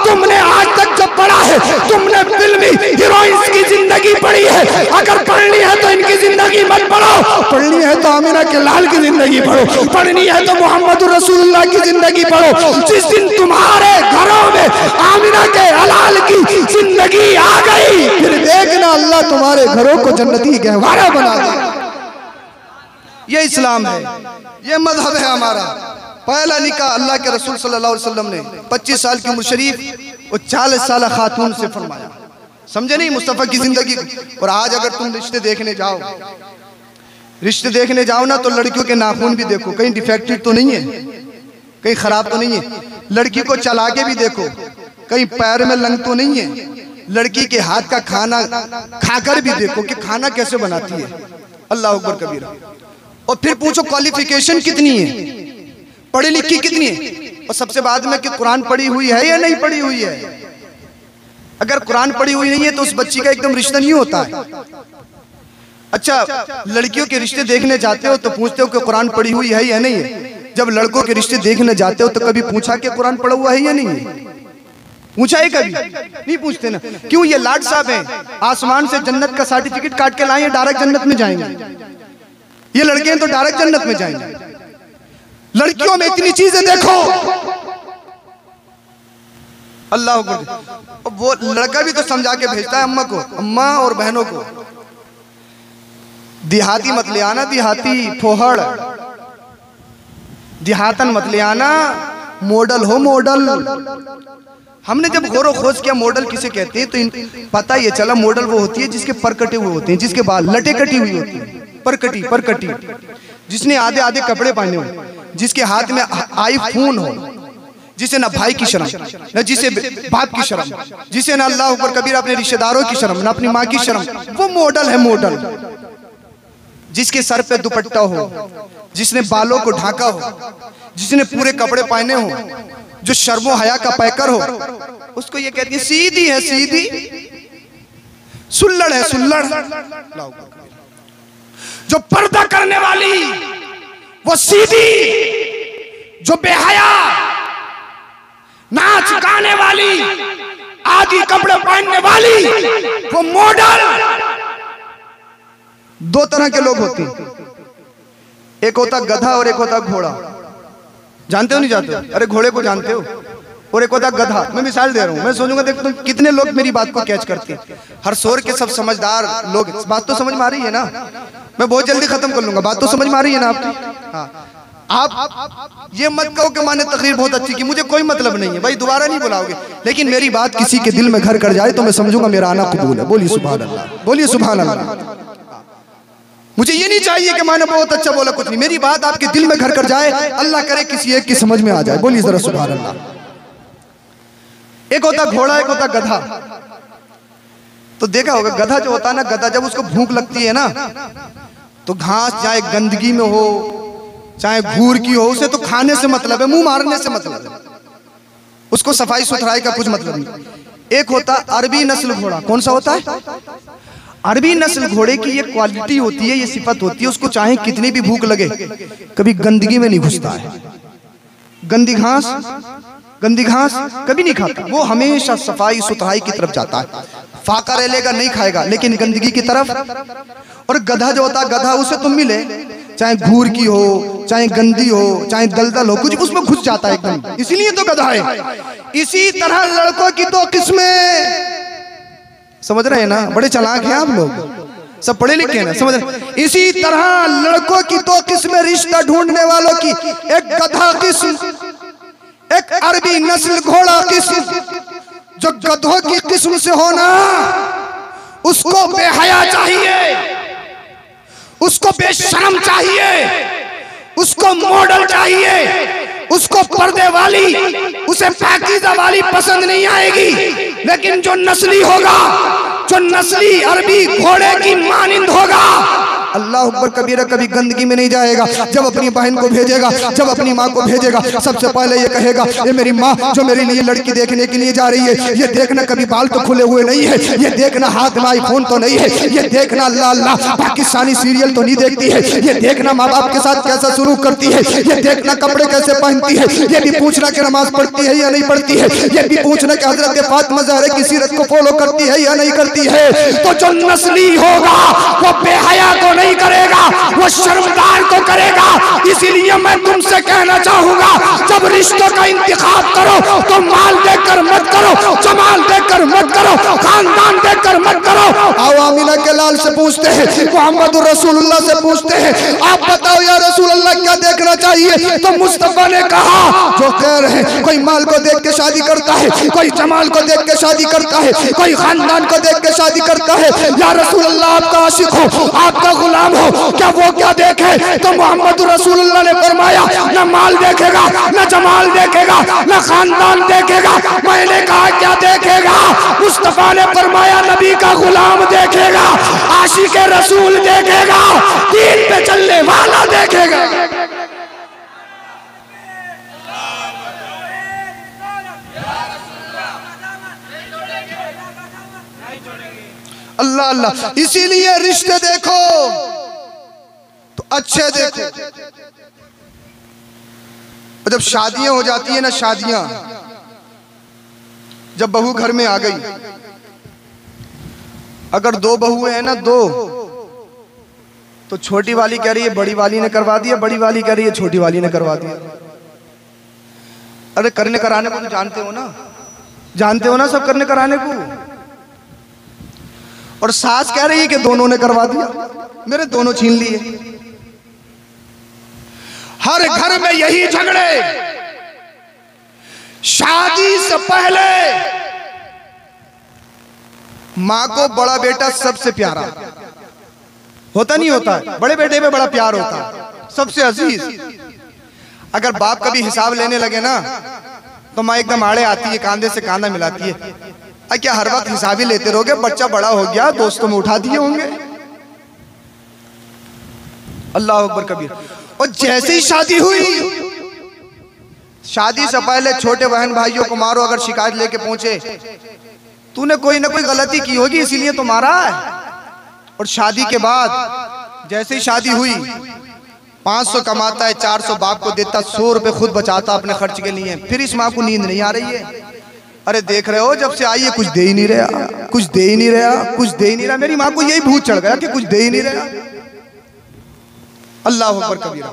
तुमने आज तक जब पढ़ा है, तुमने फिल्मी हीरोइंस की जिंदगी पढ़ी है, अगर पढ़नी है तो इनकी जिंदगी मत पढ़ो, पढ़नी है तो आमिना के लाल की जिंदगी पढ़ो, पढ़नी है तो मोहम्मद रसूलुल्लाह की जिंदगी पढ़ो। जिस दिन तुम्हारे घरों में आमिना के हलाल की जिंदगी आ गई, फिर देखना अल्लाह तुम्हारे घरों को जन्नती गहवारा बना देगा। ये इस्लाम है, ये मजहब है हमारा। पहला निकाह अल्लाह के रसूल सल्लल्लाहु अलैहि वसल्लम ने 25 साल की उम्र शरीफ और 40 साल खातून से फरमाया। समझे नहीं मुस्तफ़ा की जिंदगी। और आज अगर तुम रिश्ते देखने जाओ ना, तो लड़कियों के नाखून भी देखो, कहीं डिफेक्टेड तो नहीं है, कहीं खराब तो नहीं है। लड़की को चला के भी देखो, कहीं पैर में लंग तो नहीं है। लड़की के हाथ का खाना खाकर भी देखो कि खाना कैसे बनाती है। अल्लाह अकबर कबीरा। और फिर पूछो क्वालिफिकेशन कितनी है, पढ़ी लिखी कितनी है। और सबसे बाद में कि कुरान पढ़ी हुई है या नहीं पढ़ी हुई है। अगर कुरान पढ़ी हुई नहीं है तो उस बच्ची का एकदम रिश्ता नहीं होता है। अच्छा, लड़कियों के रिश्ते देखने जाते हो तो पूछते हो कि कुरान पढ़ी हुई है या नहीं है। जब लड़कों के रिश्ते देखने जाते हो तो कभी पूछा कि कुरान पढ़ा हुआ है या नहीं है? पूछा है कभी? नहीं पूछते ना। क्यों? ये लाड साहब हैं, आसमान से जन्नत का सर्टिफिकेट काट के लाए, डायरेक्ट जन्नत में जाएंगे। ये लड़के हैं तो डायरेक्ट जन्नत में जाएंगे। लड़कियों में इतनी चीजें देखो, अल्लाह अकबर। वो लड़का भी तो समझा के भेजता है अम्मा को, अम्मा और बहनों को, देहाती मत ले आना, देहाती फोहड़, देहातन मत ले आना, मॉडल हो मॉडल। हमने जब गौर खोज किया मॉडल किसे कहते हैं तो पता ये चला मॉडल वो होती है जिसके पर कटे हुए होते हैं, जिसके बाल लटे कटी हुई होती है, परकटी, जिसने आधे आधे कपड़े पहने हो, जिसके हाथ में आईफोन हो, जिसे ना भाई की शर्म, न जिसे बाप की शर्म, जिसे ना अल्लाह ऊपर कबीर अपने रिश्तेदारों की शर्म, ना अपनी माँ की शर्म। वो मॉडल है मॉडल। जिसके सर पे दुपट्टा हो, जिसने बालों को ढाका हो, जिसने पूरे कपड़े पहने हो, जो शर्मो हया का पैकर हो, उसको ये कहती है सीधी है, सीधी सुल्लड़ है, सुल्लड़। जो पर्दा करने वाली वो सीधी, जो बेहया नाच गाने वाली, आदि कपड़े पहनने वाली वो मॉडल। दो तरह के लोग होते हैं, एक होता गधा और एक होता घोड़ा। जानते हो नहीं जानते हो? अरे घोड़े को जानते हो। और एक होता गधा। मैं मिसाल दे रहा हूं, मैं सोचूंगा देख तुम कितने लोग मेरी बात को कैच करते हैं। हर शोर के सब समझदार लोग, बात तो समझ में आ रही है ना? मैं बहुत जल्दी खत्म कर लूंगा, बात तो समझ में आ रही है ना आपकी? हाँ, आप ये मत कहो कि मैंने तकरीर बहुत अच्छी की, मुझे कोई मतलब नहीं है भाई, दोबारा नहीं बुलाओगे। लेकिन मेरी बात किसी के दिल में घर कर जाए तो मैं समझूंगा मेरा आना कबूल है। बोलिए सुभान अल्लाह, बोलिए सुभान अल्लाह। मुझे ये नहीं चाहिए कि मैंने बहुत अच्छा बोला, कुछ नहीं। मेरी बात आपके दिल में घर कर जाए, अल्लाह करे किसी एक की समझ में आ जाए। बोलिए जरा सुभान अल्लाह। एक होता घोड़ा, एक होता गधा। तो देखा होगा गधा जो होता है ना, गधा जब उसको भूख लगती है ना, तो घास चाहे गंदगी में हो चाहे घूर की हो, उसे तो खाने से मतलब है, मुंह मारने से मतलब है, उसको सफाई सुथराई का कुछ मतलब नहीं। एक होता अरबी नस्ल घोड़ा। कौन सा होता है? अरबी नस्ल घोड़े की ये क्वालिटी होती है, ये सिफत होती है, उसको चाहे कितनी भी भूख लगे कभी गंदगी में नहीं घुसता है। गंदी घास कभी नहीं खाता, वो हमेशा सफाई सुथराई की तरफ जाता है। फाका रह लेगा, नहीं खाएगा, लेकिन गंदगी की तरफ। और गधा जो होता है, गधा उसे तुम मिले चाहे घूर की हो चाहे गंदी हो चाहे दलदल हो, कुछ उसमें घुस जाता है एकदम, इसीलिए तो गधा है। इसी तरह लड़कों की दो किस्में, समझ रहे हैं ना? बड़े चालाक हैं आप लोग, सब पढ़े लिखे हैं ना, समझ रहे? इसी तरह लड़कों की दो किस्में रिश्ता ढूंढने वालों की, एक गधा किस्म, एक अरबी नस्ल घोड़ा किस्म। जो गधों की किस्म से होना, उसको बेहया चाहिए, उसको बेशरम चाहिए, उसको मॉडल चाहिए, उसको पर्दे वाली, उसे पाकीज़ा वाली पसंद नहीं आएगी। लेकिन जो नस्ली होगा, जो नस्ली अरबी घोड़े की मानिंद होगा, अल्लाह अकबर कबीरा, कभी गंदगी में नहीं जाएगा। जब अपनी बहन को भेजेगा, जब अपनी माँ को भेजेगा, सबसे पहले ये कहेगा, ये मेरी माँ जो मेरे लिए लड़की देखने के लिए जा रही है, ये देखना कभी बाल तो खुले हुए नहीं है, ये देखना हाथ में आईफोन तो नहीं है, ये देखना अल्लाह अल्लाह पाकिस्तानी सीरियल तो नहीं देखती है, ये देखना माँ बाप के साथ कैसा शुरू करती है, ये देखना कपड़े कैसे पहनती है, ये भी पूछना कि नमाज पढ़ती है या नहीं पढ़ती है, ये भी पूछना कि हजरत फातिमा ज़हरा की सीरत को फॉलो करती है या नहीं करती है। तो जो नस्ली होगा वो बेहया को नहीं करेगा, वो शर्मदार को करेगा। इसीलिए मैं तुमसे कहना चाहूंगा, जब रिश्तों का इंतखाब करो तो माल देकर मत करो, जमाल देकर मत करो, खानदान देकर मत करो। आवामीना के लाल से पूछते हैं, मोहम्मद रसूलुल्लाह से पूछते हैं, आप बताओ या रसूल अल्लाह क्या देखना चाहिए? तो मुस्तफा ने कहा, जो कह रहे हैं, कोई माल को देख के शादी करता है, कोई जमाल को देख के शादी करता है, कोई खानदान को देख के शादी करता है। या रसूल अल्लाह आपका आशिक हो, आपका गुलाम हो, क्या वो क्या देखे? तो मोहम्मद रसूलुल्लाह ने फरमाया, न माल देखेगा, न जमाल देखेगा, न खानदान देखेगा। मैंने कहा क्या देखेगा? मुस्तफा ने फरमाया, नबी का गुलाम देखेगा, आशिक रसूल देखेगा, दीन पे चलने वाला देखेगा। अल्लाह अल्लाह। इसीलिए रिश्ते देखो तो अच्छे देखो। और जब शादियां हो जाती है ना, शादियां, जब बहू घर में आ गई, अगर दो बहुएं हैं ना, दो, तो छोटी वाली कह रही है बड़ी वाली ने करवा दिया, बड़ी वाली कह रही है छोटी वाली ने करवा दिया। अरे करने कराने को तो जानते हो ना, जानते हो ना सब करने कराने को। और सास कह रही है कि दोनों ने करवा दिया, मेरे दोनों छीन लिए। हर घर में यही झगड़े। शादी से पहले मां को बड़ा बेटा सबसे प्यारा होता नहीं होता है, बड़े बेटे पे बड़ा प्यार होता है, सबसे अजीज। अगर बाप कभी हिसाब लेने लगे ना, तो माँ एकदम आड़े आती है, कांधे से कांधा मिलाती है। क्या हर वक्त हिसाब ही लेते रहोगे? बच्चा बड़ा हो गया, दोस्तों में उठा दिए होंगे। अल्लाह अकबर कबीर। और जैसे ही शादी हुई, शादी से पहले छोटे बहन भाइयों को मारो अगर शिकायत लेके पहुंचे, तूने कोई ना कोई गलती की होगी इसीलिए तो मारा है। और शादी के बाद जैसे ही शादी हुई, 500 कमाता है, 400 बाप को देता, 100 रुपए खुद बचाता अपने खर्च के लिए। फिर इस माँ को नींद नहीं आ रही है। अरे देख रहे हो, जब से आई है कुछ दे ही नहीं रहा, कुछ दे ही नहीं रहा, कुछ दे ही नहीं रहा। मेरी माँ को यही भूत चढ़ गया कि कुछ दे ही नहीं रहा। अल्लाह अकबर कबीरा।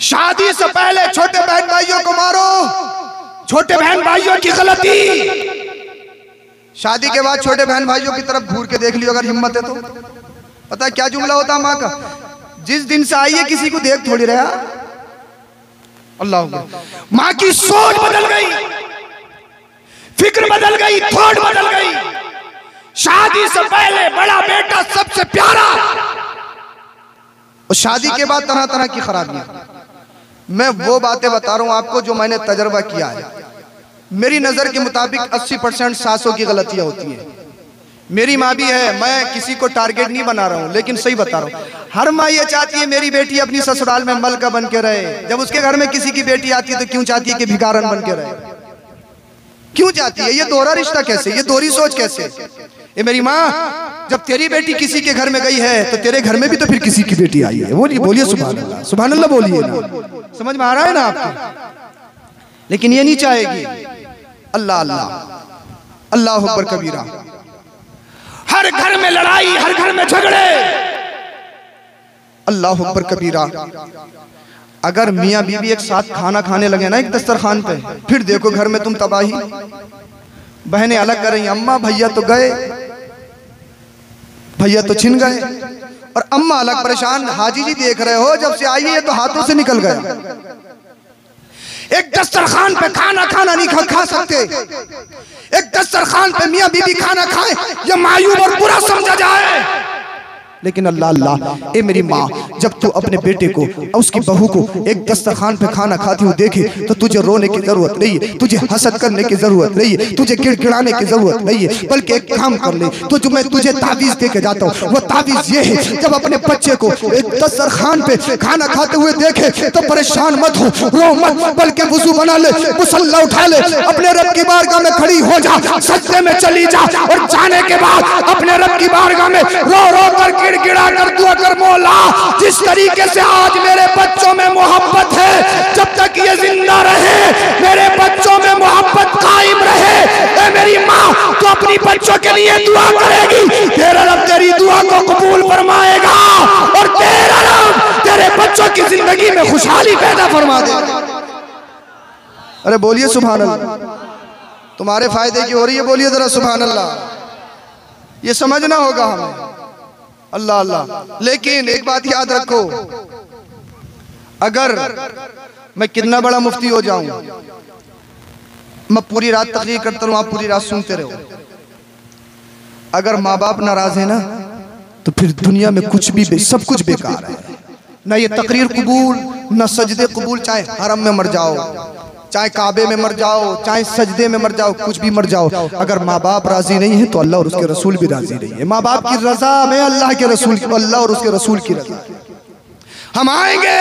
शादी से पहले छोटे बहन भाइयों को मारो, छोटे बहन भाइयों की गलती। शादी के बाद छोटे बहन भाइयों की तरफ घूर के देख लियो अगर हिम्मत है तो। पता है क्या जुमला होता है माँ का? जिस दिन से आई है किसी को देख थोड़ी रहा। अल्लाह अकबर। माँ की सोच बदल गई, फिक्र बदल गई, थॉट बदल गई। शादी से पहले बड़ा बेटा सबसे प्यारा, और शादी के बाद तरह तरह की खराबियां। मैं वो बातें बता रहा हूं आपको जो मैंने तजर्बा किया है। मेरी नजर के मुताबिक 80% सासों की गलतियां होती हैं। मेरी माँ भी है, मैं किसी को टारगेट नहीं बना रहा हूं, लेकिन सही बता रहा हूं। हर माँ ये चाहती है मेरी बेटी अपनी ससुराल में मलका बन के रहे। जब उसके घर में किसी की बेटी आती है तो क्यों चाहती है कि भिखारन बन के रहे? क्यों चाहती है? ये दोहरा रिश्ता कैसे, ये दोहरी सोच कैसे? ये मेरी माँ, जब तेरी बेटी किसी के घर में गई है तो तेरे घर में भी तो फिर किसी की बेटी आई है। बोलिए सुभान अल्लाह, सुभान अल्लाह बोलिए ना। समझ में आ रहा है ना आपको? लेकिन ये नहीं चाहेगी। अल्लाह अल्लाह, अल्लाह अकबर कबीरा। हर घर में लड़ाई, हर घर में झगड़े। अल्लाह अकबर कबीरा। अगर मियाँ बीवी एक साथ खाना खाने लगे ना एक दस्तरखान पे, फिर देखो घर में तुम तबाही। बहनें अलग कर रही, अम्मा भैया तो गए, भैया तो छिन गए, और अम्मा अलग परेशान। हाजी जी देख रहे हो, जब से आई है तो हाथों से निकल गया। एक दस्तरखान पे खाना खाना नहीं खा सकते। एक दस्तरखान पे मियाँ बीवी खाना खाए, ये मायूब और बुरा समझा जाए। लेकिन अल्लाह अल्लाह, ए मेरी माँ, जब तू अपने बेटे को उसकी बहू को एक दस्तरखान पे खाना खाती हुई देखे तो तुझे रोने की जरूरत नहीं है, तुझे हसद करने की जरूरत नहीं है, तुझे गिड़गिड़ाने की जरूरत नहीं है। बल्कि एक काम कर ले, तो जो मैं तुझे तावीज दे के जाता हूँ, वो तावीज ये है, जब अपने बच्चे को एक दस्तरखान पे खाना खाते हुए देखे तो परेशान मत हो, रो मत, बल्कि वुजू बना ले, मुसल्ला उठा ले, अपने रब की बारगाह में खड़ी हो जा, सजदे में चली जा, और जाने के बाद अपने रब की बारगाह में रो रो कर गिड़ा कर दुआ कर, मौला जिस तरीके से आज मेरे बच्चों में मोहब्बत है, जब तक ये जिंदा रहे मेरे बच्चों में मोहब्बत कायम रहे। ए मेरी माँ, तो अपनी बच्चों के लिए दुआ करेगी, तेरा रब तेरी दुआ को कबूल फरमाएगा। अरे बोलिए सुभान अल्लाह, तुम्हारे फायदे की हो रही है, बोलिए जरा सुभान अल्लाह। ये समझना होगा हमें। अल्लाह अल्लाह। लेकिन एक बात याद रखो, अगर मैं कितना बड़ा मुफ्ती हो जाऊं, मैं पूरी रात तकरीर करता रहूं, आप पूरी रात सुनते रहो, अगर माँ बाप नाराज है ना तो फिर दुनिया में कुछ भी सब कुछ बेकार है। ना ये तकरीर कबूल, ना सजदे कबूल, चाहे हरम में मर जाओ, चाहे काबे में मर जाओ, चाहे सजदे में मर जाओ, कुछ भी मर जाओ, अगर माँ बाप राजी नहीं है तो अल्लाह और उसके रसूल भी राजी नहीं है। माँ बाप की रजा में अल्लाह के रसूल, अल्लाह और उसके रसूल की रजा। हम आएंगे,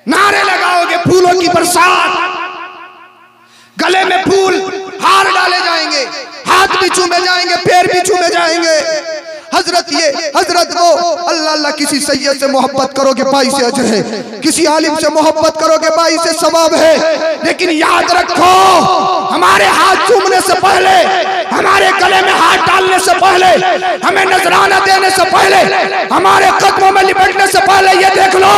नारे लगाओगे, फूलों की बरसात, गले में फूल हार डाले जाएंगे, हाथ भी चूमे जाएंगे, पैर भी चूमे जाएंगे, हजरत ये हजरत वो, अल्लाह अल्लाह। किसी सैयद से मोहब्बत करोगे भाई से अजर है, किसी आलिम से मोहब्बत करोगे भाई से सवाब है। लेकिन याद रखो, हमारे हाथ चूमने से पहले, हमारे गले में हाथ डालने से पहले, हमें नजराना देने से पहले, हमारे कदमों में लिपटने से पहले ये देख लो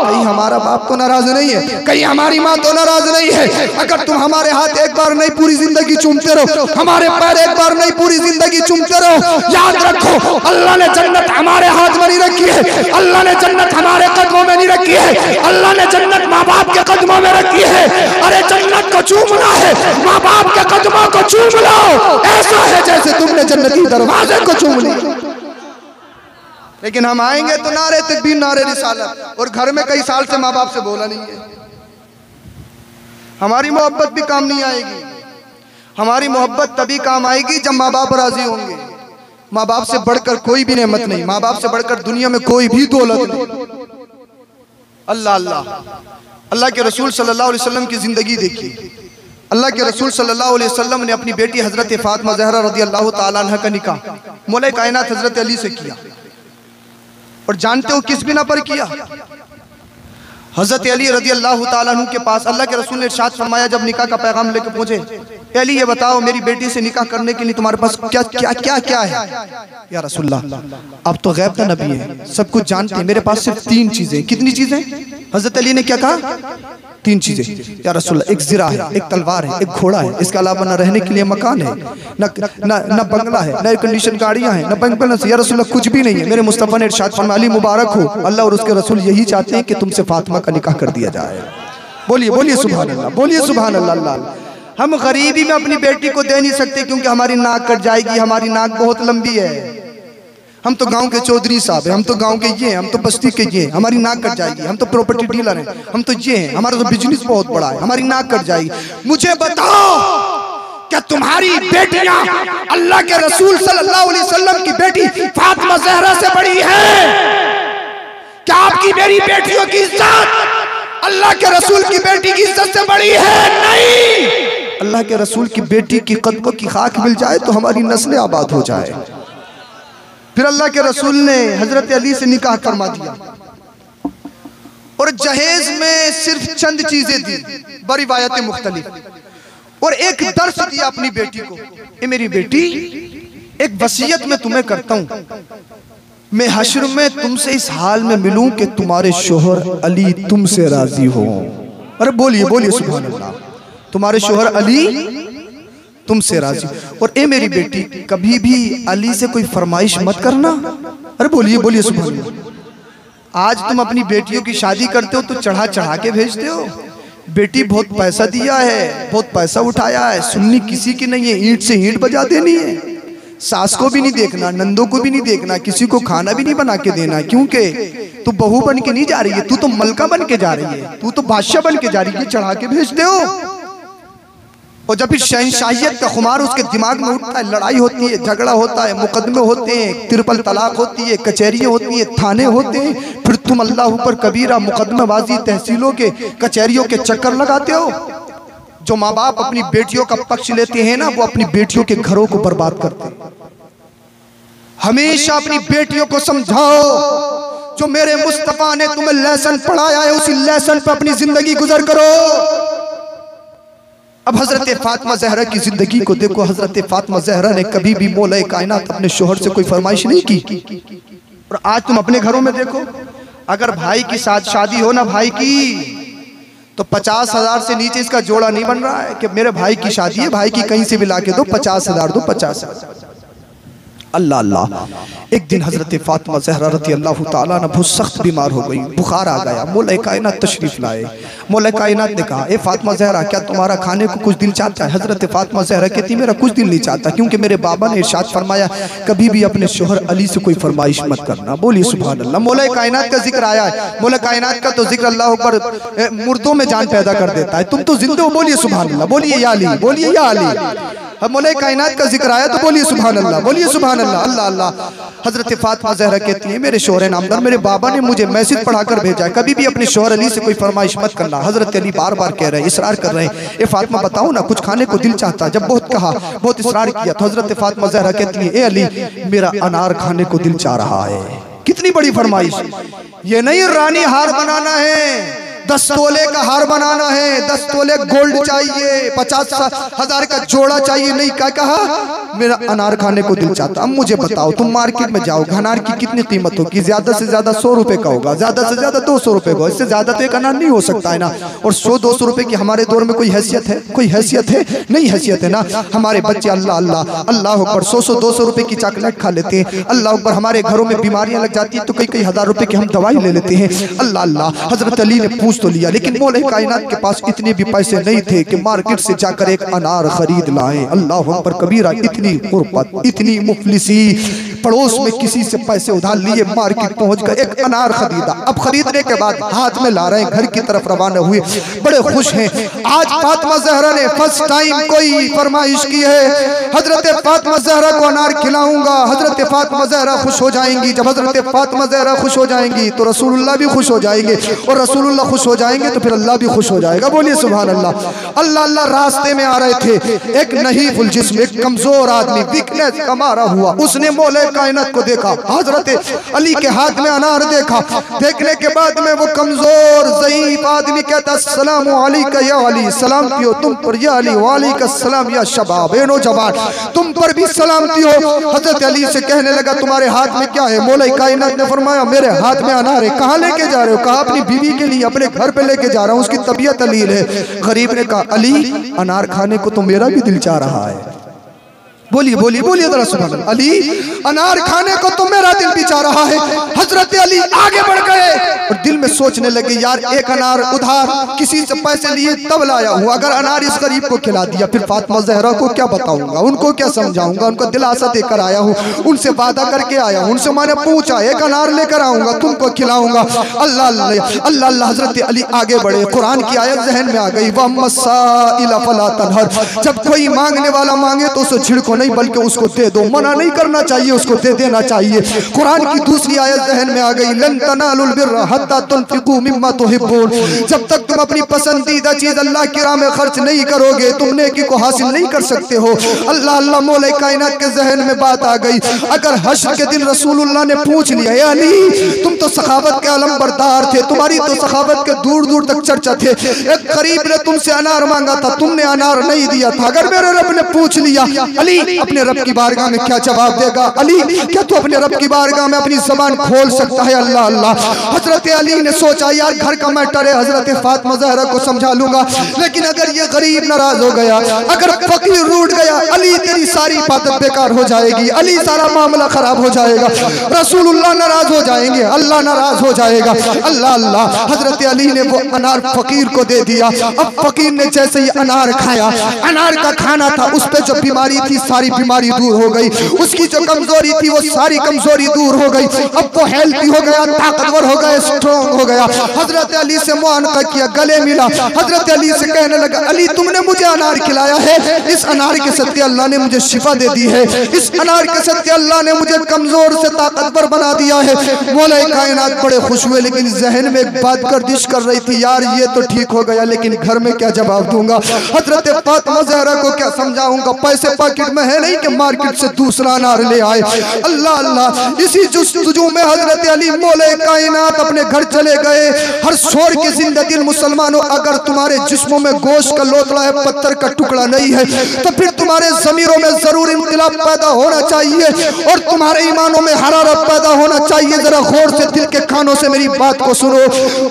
कहीं हमारा बाप तो नाराज नहीं है, कहीं हमारी माँ तो नाराज नहीं है। अगर तुम हमारे हाथ एक बार नहीं पूरी जिंदगी चूमते रहो, हमारे पैर एक बार नहीं पूरी जिंदगी चूमते रहो, याद रखो अल्लाह ने जन्नत हमारे हाथ में नहीं रखी है, अल्लाह ने जन्नत हमारे कदमों में नहीं रखी है, अल्लाह ने जन्नत माँ बाप के कदमों में रखी है। अरे जन्नत को चूमना है, माँ बाप के कदमों को चूम लो, ऐसा है जैसे तुमने जन्नती दरवाजे को चूम लिया। लेकिन हम आएंगे तो नारे तकबीर, नारे रिसालत, और घर में कई साल से माँ बाप से बोला नहीं है। हमारी मोहब्बत भी काम नहीं आएगी। हमारी मोहब्बत तभी काम आएगी जब माँ बाप राजी होंगे। माँ बाप से बढ़कर कोई भी नेमत नहीं, माँ बाप से बढ़कर दुनिया में कोई भी दौलत नहीं। अल्लाह अल्लाह। अल्लाह के रसूल सल्लल्लाहु अलैहि वसल्लम की जिंदगी देखी। अल्लाह के रसूल सल्लल्लाहु अलैहि वसल्लम ने अपनी बेटी हजरत फातिमा ज़हरा रज़ी अल्लाह ताला अन्हा का निकाह मौला कायनात हजरत अली से किया। और जानते हो किस बिना पर किया? हजरत अली रज़ी अल्लाह ताला अन्हु के पास अल्लाह के रसूल ने इरशाद फरमाया, जब निकाह का पैगाम लेकर पहुंचे, अली ये बताओ मेरी बेटी से निकाह करने के लिए तुम्हारे पास क्या क्या क्या क्या है? या रसूलल्लाह आप तो गैब का नबी है, सब कुछ जानते हैं, मेरे पास सिर्फ 3 चीजें। कितनी चीजें? हजरत अली ने क्या कहा? 3 चीजें। या रसूलल्लाह, एक ज़िरा है, एक तलवार है, एक घोड़ा है, इसके अलावा न रहने के लिए मकान है, न बंगला है, न एयर कंडीशन गाड़ियां हैं, न बैंक बैलेंस। या रसूलल्लाह कुछ भी नहीं है। मेरे मुस्तफ़ा ने इरशाद फरमाया, अली मुबारक हो, अल्लाह और उसके रसूल यही चाहते हैं कि तुमसे फातिमा का निकाह कर दिया जाए। बोलिए बोलिए सुभान अल्लाह, बोलिए सुभान अल्लाह। हम गरीबी में अपनी बेटी को दे नहीं सकते क्योंकि हमारी नाक कट जाएगी, हमारी नाक बहुत लंबी है। हम तो गांव के चौधरी साहब हैं, हम तो गांव के ये हैं, हम तो बस्ती के ये हैं, हमारी नाक कट जाएगी। हम तो प्रॉपर्टी डीलर हैं, हम तो ये हैं, हमारा तो बिजनेस बहुत बड़ा है, हमारी नाक कट जाएगी। मुझे बताओ, क्या तुम्हारी बेटियां अल्लाह के रसूल सल्लल्लाहु अलैहि वसल्लम की बेटी फातिमा ज़हरा से बड़ी है? क्या आपकी मेरी बेटियों की इज्जत अल्लाह के रसूल की बेटी की इज्जत से बड़ी है? नहीं। अल्लाह के रसूल की बेटी की कदमों की खाक मिल जाए तो हमारी नस्लें आबाद हो जाए। फिर अल्लाह के रसूल ने हजरत अली से निकाह फरमा दिया और जहेज में सिर्फ चंद चीजें दी, बरिवायतें मुख्तलिफ, और एक दर्स दिया अपनी बेटी को, ए मेरी बेटी, एक वसीयत मैं तुम्हें करता हूं, मैं हश्र में तुमसे इस हाल में मिलूं कि तुम्हारे शोहर अली तुमसे राजी हो। अरे बोलिए बोलिए सुभान अल्लाह। तुम्हारे शोहर अली तुमसे राजी। और ए मेरी बेटी, कभी भी अली से कोई फरमाइश मत करना। अरे बोलिए बोलिए सुभान अल्लाह। आज तुम अपनी बेटियों की शादी करते हो तो चढ़ा चढ़ा के भेजते हो, बेटी बहुत पैसा दिया है, बहुत पैसा उठाया है, सुननी किसी की नहीं है, ईंट से ईंट बजा देनी है, सास को भी नहीं देखना, नंदों को भी नहीं देखना, किसी को खाना भी नहीं बना के देना, क्योंकि तू बहू बन के नहीं जा रही है, तू तो मलका बन के जा रही है, तू तो बादशाह बन के जा रही है, चढ़ा के भेजते हो। और जब इस शहंशाहियत का खुमार उसके दिमाग में उठता है, लड़ाई होती है, झगड़ा होता है, मुकदमे होते हैं, तिरपल तलाक होती है, कचहरियाँ होती हैं, थाने होते हैं, फिर तुम अल्लाह ऊपर कबीरा मुकदमेबाजी, तहसीलों के कचहरियों के चक्कर लगाते हो। जो माँ बाप अपनी बेटियों का पक्ष लेते हैं ना, वो अपनी बेटियों के घरों को बर्बाद करते हैं। हमेशा अपनी बेटियों को समझाओ, जो मेरे मुस्तफा ने तुम्हें लेसन पढ़ाया है उसी लेसन पर अपनी जिंदगी गुजर करो। अब हजरत फातिमा ज़हरा की जिंदगी को देखो। हजरत फातिमा ज़हरा ने कभी भी मौला कायनात अपने शोहर से कोई फरमाइश नहीं की। और आज तुम अपने घरों में देखो, अगर भाई की साथ शादी हो ना भाई की, तो 50,000 से नीचे इसका जोड़ा नहीं बन रहा है कि मेरे भाई की शादी है, भाई की कहीं से भी ला के दो, 50,000 दो, 50,000। अल्लाह अल्लाह। एक दिन हजरत फातिमा ज़हरा रज़ी अल्लाह ताला अन्हा बहुत सख्त बीमार हो गई, बुखार आ गया। मौला कायनात तशरीफ लाए। मौला कायनात ने कहा, ए फातिमा ज़हरा, क्या तुम्हारा खाने को कुछ दिल चाहता है? हजरत फातिमा ज़हरा कहती, मेरा कुछ दिल नहीं चाहता, क्योंकि मेरे बाबा ने इरशाद फरमाया, कभी भी अपने शोहर अली से कोई फरमाइश मत करना। बोलिए सुभान अल्लाह। मौला कायनात का जिक्र आया है। मौला कायनात का तो जिक्र अल्लाह पर मुर्दों में जान पैदा कर देता है। तुम तो जिंदे हो, बोलिए सुभान अल्लाह, बोलिए या अली, बोलिए या अली। मौला कायनात का जिक्र आया तो बोलिए सुभान अल्लाह, बोलिए सुभान अल्लाह। अल्लाह अल्लाह। हजरत फातिमा ज़हरा कहती है, मेरे शोहर नामदार, मेरे बाबा ने मुझे मैसेज पढ़ाकर भेजा है, कभी भी अपने शोहर अली से कोई फरमाइश मत करना। हजरत अली बार बार कह रहे हैं, इसरार कर रहे हैं, ए फातिमा बताओ ना, कुछ खाने को दिल चाहता। जब बहुत कहा, बहुत इसरार किया, तो हजरत फातिमा ज़हरा कहती है, ए अली, मेरा अनार खाने को दिल चाह रहा है। कितनी बड़ी फरमाइश। ये नहीं रानी हार बनाना है, 10 तोले का हार बनाना है, 10 तोले गोल्ड चाहिए, 50,000 का जोड़ा चाहिए। नहीं, क्या कहा, मेरा अनार खाने को दिल चाहता। अब मुझे बताओ, तुम मार्केट में जाओ, अनार की कितनी कीमत होगी? ज्यादा से ज्यादा 100 रुपए का होगा, ज्यादा से ज्यादा 200 रुपए का। इससे ज्यादा तो एक अनार नहीं हो सकता है ना। और 100-200 रुपए की हमारे दौर में कोई हैसियत है? कोई हैसियत है? नहीं हैसियत है ना। हमारे बच्चे अल्लाह अल्लाह अल्लाह अकबर 100-200 रुपए की चॉकलेट खा लेते हैं। अल्लाह अकबर। हमारे घरों में बीमारियां लग जाती है तो कई हजार रुपए की हम दवाई ले लेते हैं। अल्लाह अल्लाह। हजरत अली ने पूछ तो लिया, लेकिन मौला कायनात के पास इतने भी पैसे नहीं थे कि मार्केट से जाकर एक अनार खरीद लाएं। अल्लाह अकबर कबीरा। इतनी गुर्बत, इतनी मुफलिसी। पड़ोस में किसी से पैसे उधार लिए, मार्केट पहुंचकर एक अनार खरीदा। अब खरीदने के बाद हाथ में ला रहे हैं, घर की तरफ रवाना हुए, बड़े खुश हैं। आज फातिमा ज़हरा ने फर्स्ट टाइम कोई फरमाइश की है, हजरत फातिमा ज़हरा को अनार खिलाऊंगा। हजरत फातिमा ज़हरा खुश हो जाएंगी। जब हजरत फातिमा ज़हरा खुश हो जाएंगी तो रसूलुल्लाह भी खुश हो जाएंगे, और रसूलुल्लाह खुश हो जाएंगे तो फिर अल्लाह भी खुश हो जाएगा। बोलिए सुभान अल्लाह। अल्लाह अल्लाह। रास्ते में आ रहे थे, एक नहीफुल जिस्म, एक कमजोर आदमी, वीकनेस का मारा हुआ, उसने मौला कायनात को देखा, हजरत अली के हाथ में अनार देखा। देखने के बाद में वो कमजोर ज़ईफ आदमी कहता, अस्सलामु अलैका या अली, सलामती हो तुम पर या अली, वालेकुम सलाम या शबाब, ए नौजवान, तुम पर भी सलामती हो। हजरत अली से कहने लगा, तुम्हारे हाथ में क्या है? मौला कायनात ने फरमाया, मेरे हाथ में अनार है। कहाँ लेके जा रहे हो? कहा, अपनी बीवी के लिए, अपने घर पे लेके जा रहा हूँ, उसकी तबीयत अलील है। गरीब ने कहा, अली, अनार खाने को तो मेरा भी दिल चाह रहा है। बोलिए बोलिए बोलिए जरा सुभान अल्लाह। अली, अनार खाने को तो मेरा दिल भी चाह रहा है। हजरत अली आगे बढ़ गए और दिल में सोचने लगे, यार एक अनार उधार किसी से पैसे लिए तब लाया हूँ, अगर अनार इस गरीब को खिला दिया फिर फातिमा ज़हरा को क्या बताऊंगा, उनको क्या समझाऊंगा, उनको दिलासा देकर आया हूँ, उनसे वादा करके आया हूँ, उनसे मैंने पूछा, एक अनार लेकर आऊंगा, तुमको खिलाऊंगा। अल्लाह अल्लाह अल्लाह अल्लाह। हजरत अली आगे बढ़े, कुरान की आयत जहन में आ गई, वम्मस्साइला फला तनहर। जब कोई मांगने वाला मांगे तो उसे छिड़को नहीं, बल्कि उसको दे दो। मना नहीं करना चाहिए, उसको दे देना चाहिए। कुरान की दूसरी आयत जहन में आ गई, लन तनालुल बिर्रा हत्ता तुनफिकू मिम्मा तुहिब्बून। जब तक तुम अपनी पसंदीदा चीज अल्लाह की राह में खर्च नहीं करोगे, तुम नेकी को हासिल नहीं कर सकते हो। अल्लाह अल्लाह। मौला कायनात के जहन में बात आ गई, अगर हश्र के दिन रसूलुल्लाह ने पूछ लिया, या अली, तुम तो सखावत के आलम बरदार थे, तुम्हारी तो सखावत के दूर दूर तक चर्चा थे, एक गरीब ने तुमसे अनार मांगा था, तुमने अनार नहीं दिया था, अगर मेरे रब ने पूछ लिया, अली अपने रब की बारगाह में क्या जवाब देगा? अली, क्या तू अपने रब की बारगाह में अपनी जबान खोल सकता है? अल्लाह अल्लाह। हजरत अली ने सोचा, यार घर का मैटर है, हजरत फातिमा ज़हरा को समझा लूंगा, लेकिन अगर ये गरीब नाराज हो गया, अगर फकीर रूठ गया, अली तेरी सारी इबादत बेकार हो जाएगी, अली सारा मामला खराब हो जाएगा, रसूलुल्लाह नाराज हो जाएंगे, अल्लाह नाराज हो जाएगा। अल्लाह अल्लाह। हजरत अली ने वो अनार फकीर को दे दिया। अब फकीर ने जैसे ही अनार खाया, अनार का खाना था, उस पर जो बीमारी थी सारी बीमारी दूर हो गई, उसकी जो कमजोरी थी वो सारी कमजोरी दूर हो गई। अब वो हेल्थी हो गया, ताकतवर हो गया, स्ट्रॉन्ग हो गया। हजरत अली से मुआनका किया, गले मिला, हजरत अली से कहने लगा, अली तुमने मुझे अनार खिलाया है, इस अनार के सदके अल्लाह ने मुझे शिफा दे दी है, इस अनार के सदके अल्लाह ने मुझे कमजोर से ताकतवर बना दिया है। मौला कायनात बड़े खुश हुए, लेकिन जहन में एक बात गर्दिश कर रही थी, यार ये तो ठीक हो गया, लेकिन घर में क्या जवाब दूंगा, हजरत फातिमा ज़हरा को क्या समझाऊंगा, पैसे पॉकेट में है नहीं कि मार्केट से दूसरा अनार ले आए। अल्लाह अल्लाह। इसी जुस्तजू में हजरत अली मौला कायनात अपने घर चले गए। हर शोर की जिंदगी मुसलमानों, अगर तुम्हारे जिस्मों में गोश्त का लोथड़ा है, पत्थर का टुकड़ा नहीं है, तो फिर तुम्हारे जमीरों में जरूर इंकलाब पैदा होना चाहिए और तुम्हारे ईमानों में हरारत पैदा होना चाहिए। चाहिए, जरा गौर से दिल के कानों से मेरी बात को सुनो।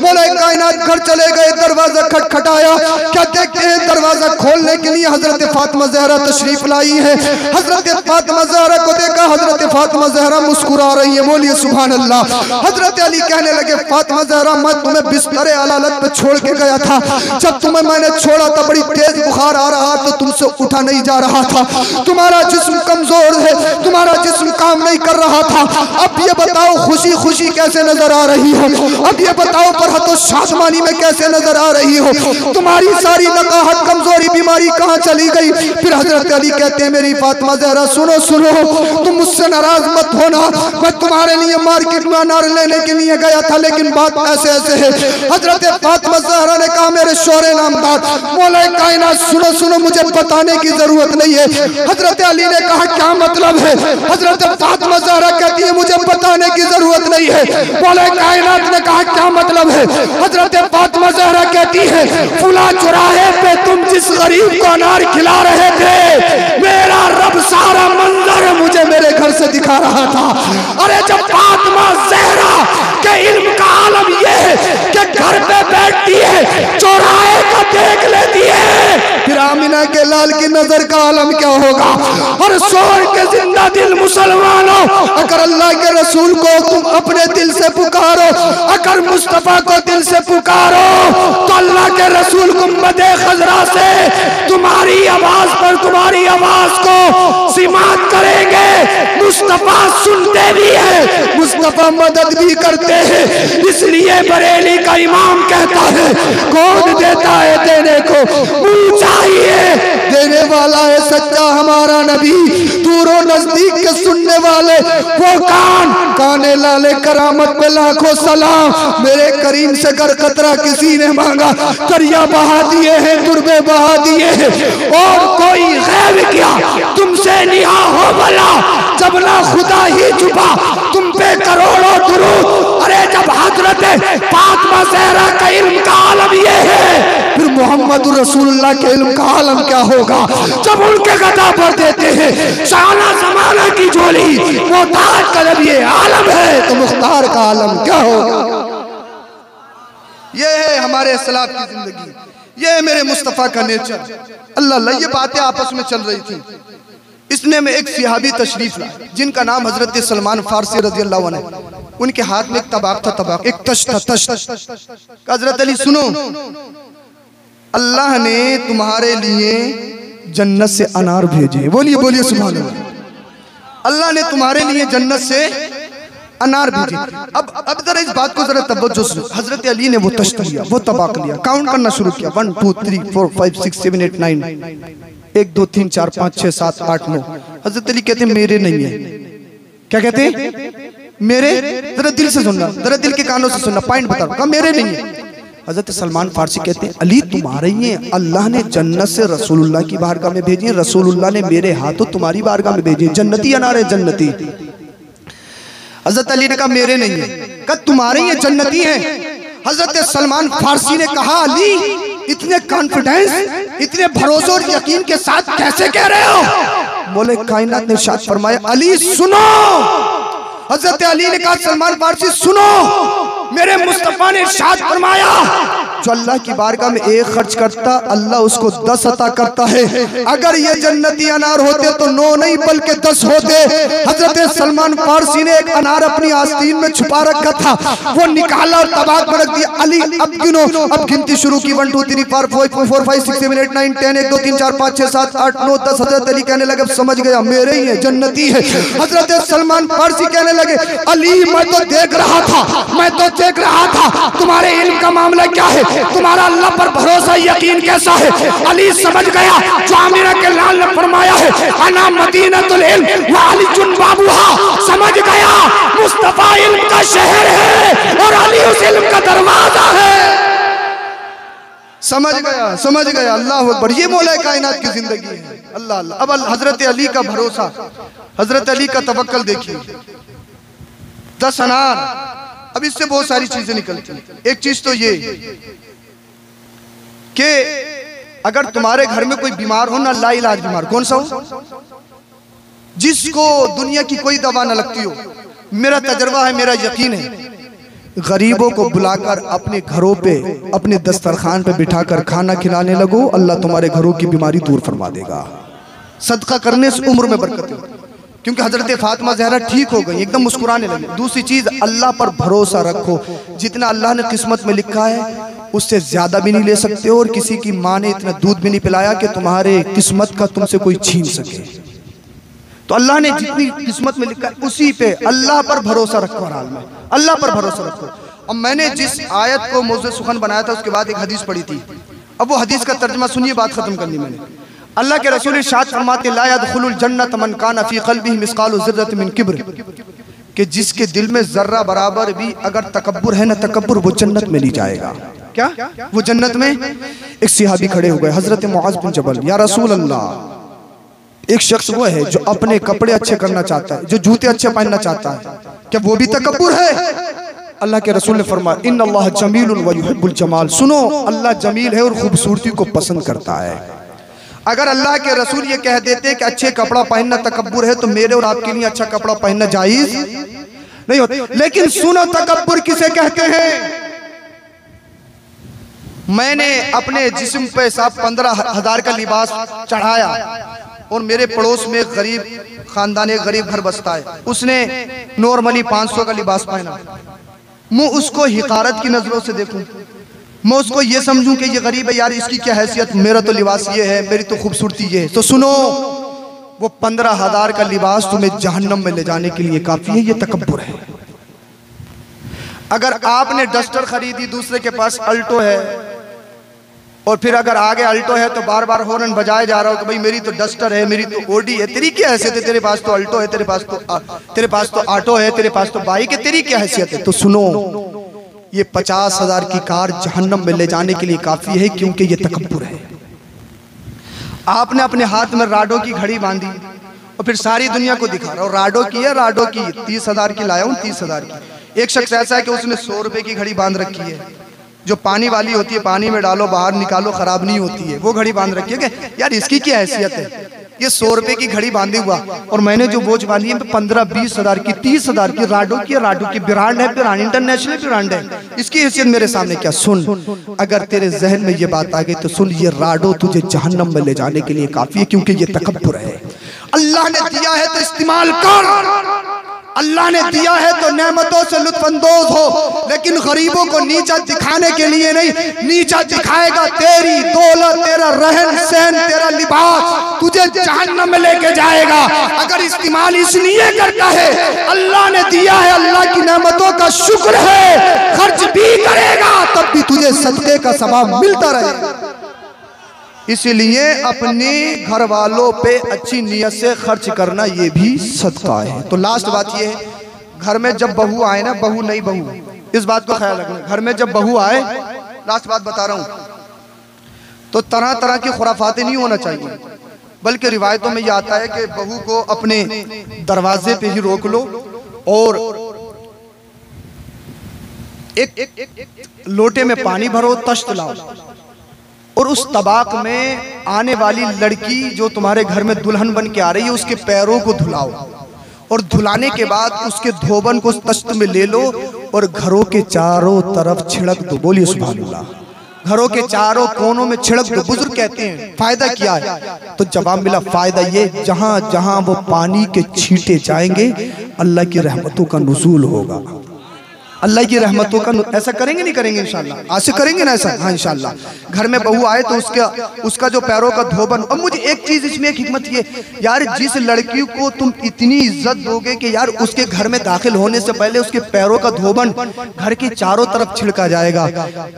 मौला कायनात घर चले गए, दरवाजा खटखटाया, क्या देखते हैं दरवाजा खोलने के लिए हजरत फातिमा ज़हरा तशरीफ लाई है। हजरत फातिमा ज़हरा को देखा, हजरत फातिमा ज़हरा मुस्कुरा रही है, बोलिए सुभान अल्लाह। हजरत अली कहने लगे, फातिमा ज़हरा मैं तुम्हें बिस्तर अलालत पे छोड़ के गया था, जब तुम्हें मैंने छोड़ा था बड़ी तेज बुखार आ रहा तो तुमसे उठा नहीं जा रहा था, तुम्हारा जिस्म कमजोर है, तुम्हारा जिस्म काम नहीं कर रहा था। अब ये बताओ खुशी खुशी कैसे नजर आ रही हो, अब ये बताओ फरहतो शादमानी में कैसे नजर आ रही हो, तुम्हारी सारी नकाहत कमजोरी बीमारी कहाँ चली गई। फिर हजरत अली कहते हैं, मेरी फातिमा ज़हरा सुनो सुनो, तुम मुझसे नाराज मत होना, मैं तुम्हारे लिए मार्केट में अनार लेने के लिए गया था, लेकिन बात ऐसे ऐसे है। हजरत फातिमा ज़हरा ने कहा, मेरे शोरे नामदार मौला कायनात सुनो सुनो, मुझे बताने की जरूरत नहीं है। हजरत अली ने कहा, क्या मतलब है। हजरत फातिमा ज़हरा कहती है, मुझे बताने की जरूरत नहीं है। मौला कायनात ने कहा, क्या मतलब है। हजरत फातिमा ज़हरा कहती है, फुला चौराहे पे तुम जिस गरीब को अनार खिला रहे थे, मेरा रब सारा मंजर मुझे मेरे घर से दिखा रहा था। अरे जब फातिमा ज़हरा के इल्म का आलम यह है कि घर पे बैठती है, चौराहे का देख लेती है, फिर आमिना के लाल की नजर का आलम क्या होगा। और सोर के जिंदा दिल मुसलमानों, अगर अल्लाह के रसूल को तुम अपने दिल से पुकारो, अगर मुस्तफा को दिल से पुकारो, तो अल्लाह के रसूल गुंबदे खजरा से तुम्हारी आवाज पर तुम्हारी आवाज को सिमात करेंगे। मुस्तफा सुनते भी है, मुस्तफा मदद भी करते हैं। इसलिए बरेली का इमाम कहता है, कौन देता है देने को, मुझे चाहिए देने वाला है सच्चा हमारा नबी, दूरों नजदीक के सुनने वाले वो काने लाले करामत पे लाखों सलाम। मेरे करीम से कर कतरा किसी ने मांगा, दरिया बहा दिए हैं, दुर्बे बहा दिए हैं, और कोई गैब क्या तुमसे निहा हो भला, जब ना खुदा ही छुपा तुम पे करोड़ों दुरूद। अरे जब हजरत फातिमा ज़हरा का इल्म का आलम ये है, फिर मोहम्मद रसूलुल्लाह के इल्म का आलम क्या होगा। जब उनके गदा पर देते हैं शाना ज़माना की झोली, वो ताज का जब ये आलम है तो मुख्तार का आलम क्या होगा। ये है हमारे सलाफ की जिंदगी, ये है मेरे मुस्तफ़ा का नेचर। अल्लाह अल्लाह, ये बातें आपस में चल रही थी। इसने में एक सिहाबी तशरीफ लाए जिनका नाम हजरत सलमान फारसी रज़ी अल्लाह अन्हु। उनके हाथ में एक तबाक था, तबाक एक तश था, तश। हजरत अली सुनो, अल्लाह ने तुम्हारे लिए जन्नत से अनार भेजे, बोलिए बोलिए सुभान अल्लाह। अल्लाह ने तुम्हारे लिए जन्नत से अनार भेजे। अब जरा इस बात को जरा तवज्जो से, हजरत अली ने वो तश्त लिया, वो तबाक लिया, काउंट करना शुरू किया, 1 2 3 4 5 6 7 8 9, 1 2 3 4 5 6 7 8 9। हजरत अली कहते हैं, मेरे नहीं है। क्या कहते हैं, मेरे। जरा दिल से सुनना, जरा दिल के कानों से सुनना, पॉइंट बता रहा हूं, मेरे नहीं है। हजरत सलमान फारसी कहते हैं, अली तुम्हारे ही हैं, अल्लाह ने जन्नत से रसूलुल्लाह की बारगाह में भेजी, रसूलुल्लाह ने मेरे हाथों तुम्हारी बारगाह में भेजी, जन्नती अनार है, जन्नती। हजरत अली ने कहा, मेरे नहीं है। कहा, तुम्हारे ही जन्नती हैं। हजरत सलमान फारसी ने कहा, अली इतने कॉन्फिडेंस, इतने भरोसे और यकीन के साथ कैसे कह रहे हो। बोले कायनात ने इरशाद फरमाया, अली सुनो। हजरत अली ने कहा, सलमान फारसी सुनो, मेरे मुस्तफा ने इरशाद फरमाया, जो अल्लाह की बारगाह में एक खर्च करता अल्लाह उसको 10 अता करता है। अगर ये जन्नती अनार होते तो 9 नहीं बल्कि 10 होते। हजरत सलमान फारसी ने एक अनार अपनी आस्तीन में छुपा रखा था, वो निकाला और तबाक में रख दिया। अली अब गिनो, अब गिनती शुरू की, 1 2 3 4 5 6 7 8 9 10 1 2 3 4 5 6 7 8 9 10। हजरत अली कहने लगे, समझ गया, मेरे ही है, जन्नती है। हजरत सलमान फारसी कहने लगे, अली मैं तो देख रहा था, मैं तो देख रहा था, तुम्हारे इल्म का मामला क्या है, तुम्हारा अल्लाह पर भरोसा यकीन कैसा है। अली समझ गया, जो आमिना के लाल ने फरमाया है, अना मदीनतुल इल्म व अलीजुन बाबूहा, समझ गया मुस्तफा इल्म का शहर है और अली उस इल्म का दरवाजा है। समझ गया, समझ गया। अल्लाह अकबर, ये मौला कायनात की जिंदगी है। अल्लाह अल्लाह। अब हजरत अली का भरोसा, हजरत अली का तवक्कल देखिए, 10 अनार। अब इससे बहुत सारी चीजें निकलती हैं। एक चीज तो ये कि अगर तुम्हारे घर में कोई बीमार हो ना, लाइलाज बीमार, कौन सा हो, जिसको दुनिया की कोई दवा ना लगती हो, मेरा तजर्बा है, मेरा यकीन है, गरीबों को बुलाकर अपने घरों पे, अपने दस्तरखान पे बिठाकर खाना खिलाने लगो, अल्लाह तुम्हारे घरों की बीमारी दूर फरमा देगा। सदका करने से उम्र में बरकत है, क्योंकि हजरत फातिमा ज़हरा ठीक हो गई, एकदम मुस्कुराने लगी। दूसरी चीज़, अल्लाह पर भरोसा रखो, जितना अल्लाह ने किस्मत में लिखा है उससे ज़्यादा भी नहीं ले सकते हो, और किसी की माँ ने इतना दूध भी नहीं पिलाया कि तुम्हारे किस्मत का तुमसे कोई छीन सके। तो अल्लाह ने जितनी किस्मत में लिखा है उसी पे, अल्लाह पर भरोसा रखो, हर हाल में अल्लाह पर भरोसा रखो। अब मैंने जिस आयत को मौज़ू सुखन बनाया था उसके बाद एक हदीस पढ़ी थी, अब वो हदीस का तर्जुमा सुनिए, बात खत्म करनी मैंने। अल्लाह के रसूल इरशाद फरमाते ला यदखुलुल जन्नत मन काना फी क़ल्बिही मिस्क़ालु ज़र्रतिन मिन किब्र, कि जिसके दिल में ज़र्रा बराबर भी अगर तकब्बुर है ना, तकब्बुर, वो जन्नत में नहीं जाएगा। क्या वो जन्नत में? एक सहाबी खड़े हो गए, हजरत मुआज़ बिन जबल, या रसूल अल्लाह, एक शख्स वो है जो अपने कपड़े अच्छे करना चाहता है, जो जूते अच्छे पहनना चाहता है, क्या वो भी तकब्बुर है? अल्लाह के रसूल ने फरमाया इन्नल्लाह जमीलुन व युहिब्बुल जमाल, सुनो, अल्लाह जमील है और खूबसूरती को पसंद करता है। अगर अल्लाह के रसूल ये कह देते कि अच्छे कपड़ा पहनना तकब्बुर है, तो मेरे और आपके लिए अच्छा कपड़ा पहनना जायज नहीं होता। लेकिन सुनो, तकब्बुर किसे कहते हैं? मैंने अपने जिस्म पे साहब 15,000 का लिबास चढ़ाया, और मेरे पड़ोस में गरीब खानदान, एक गरीब घर बसता है, उसने नॉर्मली 500 का लिबास पहना। मैं उसको हिकारत की नजरों से देखूं, मैं उसको ये समझूं कि ये गरीब है, यार इसकी क्या हैसियत, मेरा तो लिबास ये है, मेरी तो खूबसूरती ये है। तो सुनो, वो 15,000 का लिबास तुम्हें जहन्नम में ले जाने के लिए काफी है, ये तकब्बुर है। अगर आपने डस्टर खरीदी, दूसरे के पास अल्टो है, और फिर अगर आगे अल्टो है तो बार बार हॉर्न बजाए जा रहा हो कि भाई मेरी तो डस्टर है, मेरी तो ओडी है, तेरी क्या हैसियत है, तेरे पास तो अल्टो है, तेरे पास तो ऑटो है, तेरे पास तो बाइक है, तेरी क्या हैसियत है? तो सुनो, ये 50,000 की कार जहन्नम में ले जाने के लिए काफी है, क्योंकि ये तकब्बुर है। आपने अपने हाथ में राडो की घड़ी बांधी और फिर सारी दुनिया को दिखा रहा हो, राडो की है, राडो की 30,000 की लाया हूँ, 30,000 की। एक शख्स ऐसा है कि उसने 100 रुपए की घड़ी बांध रखी है, जो पानी वाली होती है, पानी में डालो बाहर निकालो खराब नहीं होती है, वो घड़ी बांध रखी है कि यार इसकी क्या हैसियत है, ये 100 रुपए की घड़ी बांधी हुआ, और मैंने जो वॉच बांधी है 15-20,000 की, 30,000 की, राडो की, राडो की ब्रांड है, ब्रांड इंटरनेशनल ब्रांड है, इसकी हैसियत मेरे सामने क्या? सुन, अगर तेरे जहन में ये बात आ गई तो सुन, ये राडो तुझे जहन्नम में ले जाने के लिए काफी है, क्योंकि ये तकब्बुर है। अल्लाह ने दिया है तो इस्तेमाल कर, अल्लाह ने दिया है तो नेमतों से लुत्फअंदोज हो, लेकिन गरीबों को नीचा दिखाने के लिए नहीं, नीचा दिखाएगा तेरी दौलत, तेरा रहन सहन, तेरा लिबास तुझे जहन्नम में लेके जाएगा। अगर इस्तेमाल इसलिए करता है, अल्लाह ने दिया है, अल्लाह की नेमतों का शुक्र है, खर्च भी करेगा तब भी तुझे सदके का सवाब मिलता रहेगा। इसलिए अपने घर वालों पे अच्छी नियत से खर्च करना ये भी सदका है। तो लास्ट बात ये है, घर में जब बहू आए ना, बहू नई बहू, इस बात को ख्याल रखना, घर में जब बहू आए, लास्ट बात बता रहा हूँ, तो तरह तरह की खुराफातें नहीं होना चाहिए, बल्कि रिवायतों में यह आता है कि बहू को अपने दरवाजे पे ही रोक लो और एक लोटे में पानी भरो, तश्त लाओ, और उस तबाक में आने वाली लड़की जो तुम्हारे घर में दुल्हन बन के आ रही है उसके पैरों को धुलाओ, और धुलाने के बाद उसके धोबन को उस तश्त में ले लो और घरों के चारों तरफ छिड़क दो। बोलिए सुभान अल्लाह। घरों के चारों कोनों में छिड़क दो। बुजुर्ग कहते हैं फायदा क्या है, तो जवाब मिला फायदा ये, जहां जहां वो पानी के छींटे जाएंगे अल्लाह की रहमतों का नुज़ूल होगा, अल्लाह की रहमतों का। ऐसा करेंगे नहीं करेंगे इंशाल्लाह, आज से करेंगे ना ऐसा? हाँ इंशाल्लाह। घर में बहू आए तो उसका जो पैरों का धोबन। और मुझे एक चीज इसमें एक हिकमत ये, यार जिस लड़की को तुम इतनी इज्जत दोगे कि यार उसके घर में दाखिल होने से पहले उसके पैरों का धोबन घर के चारों तरफ छिड़का जाएगा,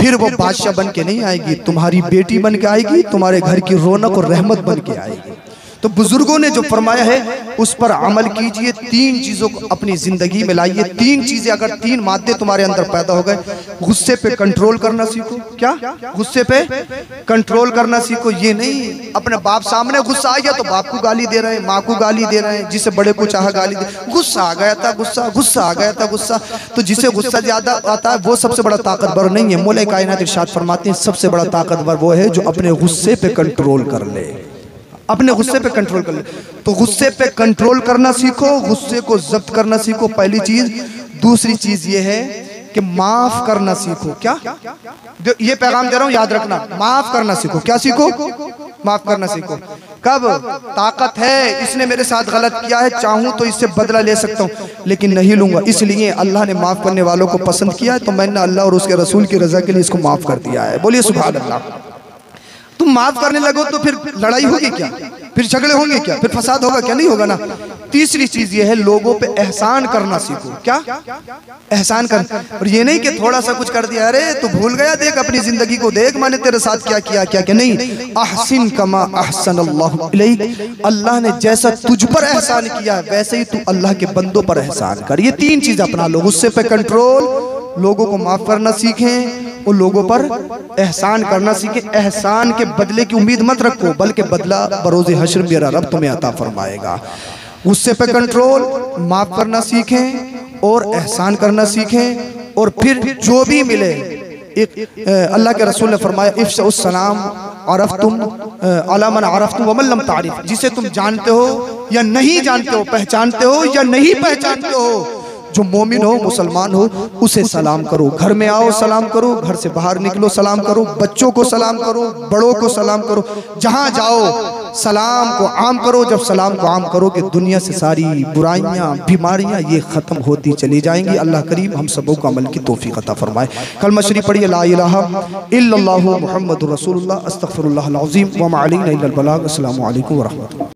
फिर वो बादशाह बन के नहीं आएगी, तुम्हारी बेटी बन के आएगी, तुम्हारे घर की रौनक और रहमत बन के आएगी। तो बुजुर्गों ने जो फरमाया है उस पर अमल कीजिए, 3 चीजों को अपनी जिंदगी में लाइए। 3 चीजें, अगर 3 मादे तुम्हारे अंदर पैदा हो गए, गुस्से पे कंट्रोल करना सीखो। क्या? गुस्से पे कंट्रोल करना सीखो। ये नहीं अपने बाप सामने गुस्सा आ गया तो बाप को गाली दे रहे हैं, माँ को गाली दे रहे हैं, जिसे बड़े को चाह गाली दे, गुस्सा आ गया था, गुस्सा आ गया था, गुस्सा। तो जिसे गुस्सा ज्यादा आता है वो सबसे बड़ा ताकतवर नहीं है। मौला कायनात इरशाद फरमाते हैं सबसे बड़ा ताकतवर वो है जो अपने गुस्से पे कंट्रोल कर ले। अपने गुस्से पे कंट्रोल कर ले। तो गुस्से पे कंट्रोल करना सीखो, गुस्से को जब्त करना सीखो, पहली चीज। दूसरी चीज ये है कि माफ करना सीखो। क्या ये पैगाम दे रहा हूं, याद रखना, माफ करना सीखो। क्या सीखो? माफ करना सीखो। कब? ताकत है, इसने मेरे साथ गलत किया है, चाहूं तो इससे बदला ले सकता हूं, लेकिन नहीं लूंगा। इसलिए अल्लाह ने माफ करने वालों को पसंद किया है, तो मैंने अल्लाह और उसके रसूल की रजा के लिए इसको माफ कर दिया है। बोलिए सुभान अल्लाह। तुम माफ करने लगो तो फिर लड़ाई होगी क्या? फिर झगड़े होंगे क्या? फिर फसाद होगा क्या? नहीं होगा ना। तीसरी चीज ये है, लोगों पे एहसान करना सीखो। क्या? एहसान कर। और ये नहीं कि थोड़ा सा कुछ कर दिया, अरे तू भूल गया, देख अपनी जिंदगी को देख, मैंने तेरे साथ क्या किया, क्या क्या नहीं। अहसिन कमा अहसन अल्लाहु इलैक, अल्लाह ने जैसा तुझ पर एहसान किया वैसे ही तू अल्लाह के बंदों पर एहसान कर। ये तीन चीज अपना लो। गुस्से पे कंट्रोल, लोगों को माफ करना सीखें, और लोगों पर एहसान करना सीखें। एहसान के बदले की उम्मीद मत रखो, बल्कि बदला बरोज़े हश्र मेरा रब तुम्हें अता फरमाएगा। गुस्से पे कंट्रोल, माफ करना सीखें और एहसान करना सीखें। और फिर जो भी मिले, एक अल्लाह के रसूल ने फरमाया, इफ्शुस सलाम अरफ्तुम अला मन अरफ्तुम व मन लम तारिफ, जिसे तुम जानते हो या नहीं जानते हो, पहचानते हो या नहीं पहचानते हो, जो मोमिन हो, मुसलमान हो, उसे सलाम करो। घर में आओ सलाम करो, घर से बाहर निकलो सलाम करो, बच्चों को सलाम करो, बड़ों को सलाम करो, जहां जाओ सलाम को आम करो। जब सलाम को आम करोगे, दुनिया से सारी बुराइयां, बीमारियां ये खत्म होती चली जाएंगी। अल्लाह करीम हम सबों को अमल की तौफीक अता फरमाए। कलमा शरीफ पढ़िए, ला इलाहा इल्लल्लाहु मुहम्मदुर रसूलुल्लाह अस्तगफिरुल्लाहल अज़ीम व मा अलैना इल्लल बलाग। अस्सलामु अलैकुम व रहमतुल्लाह।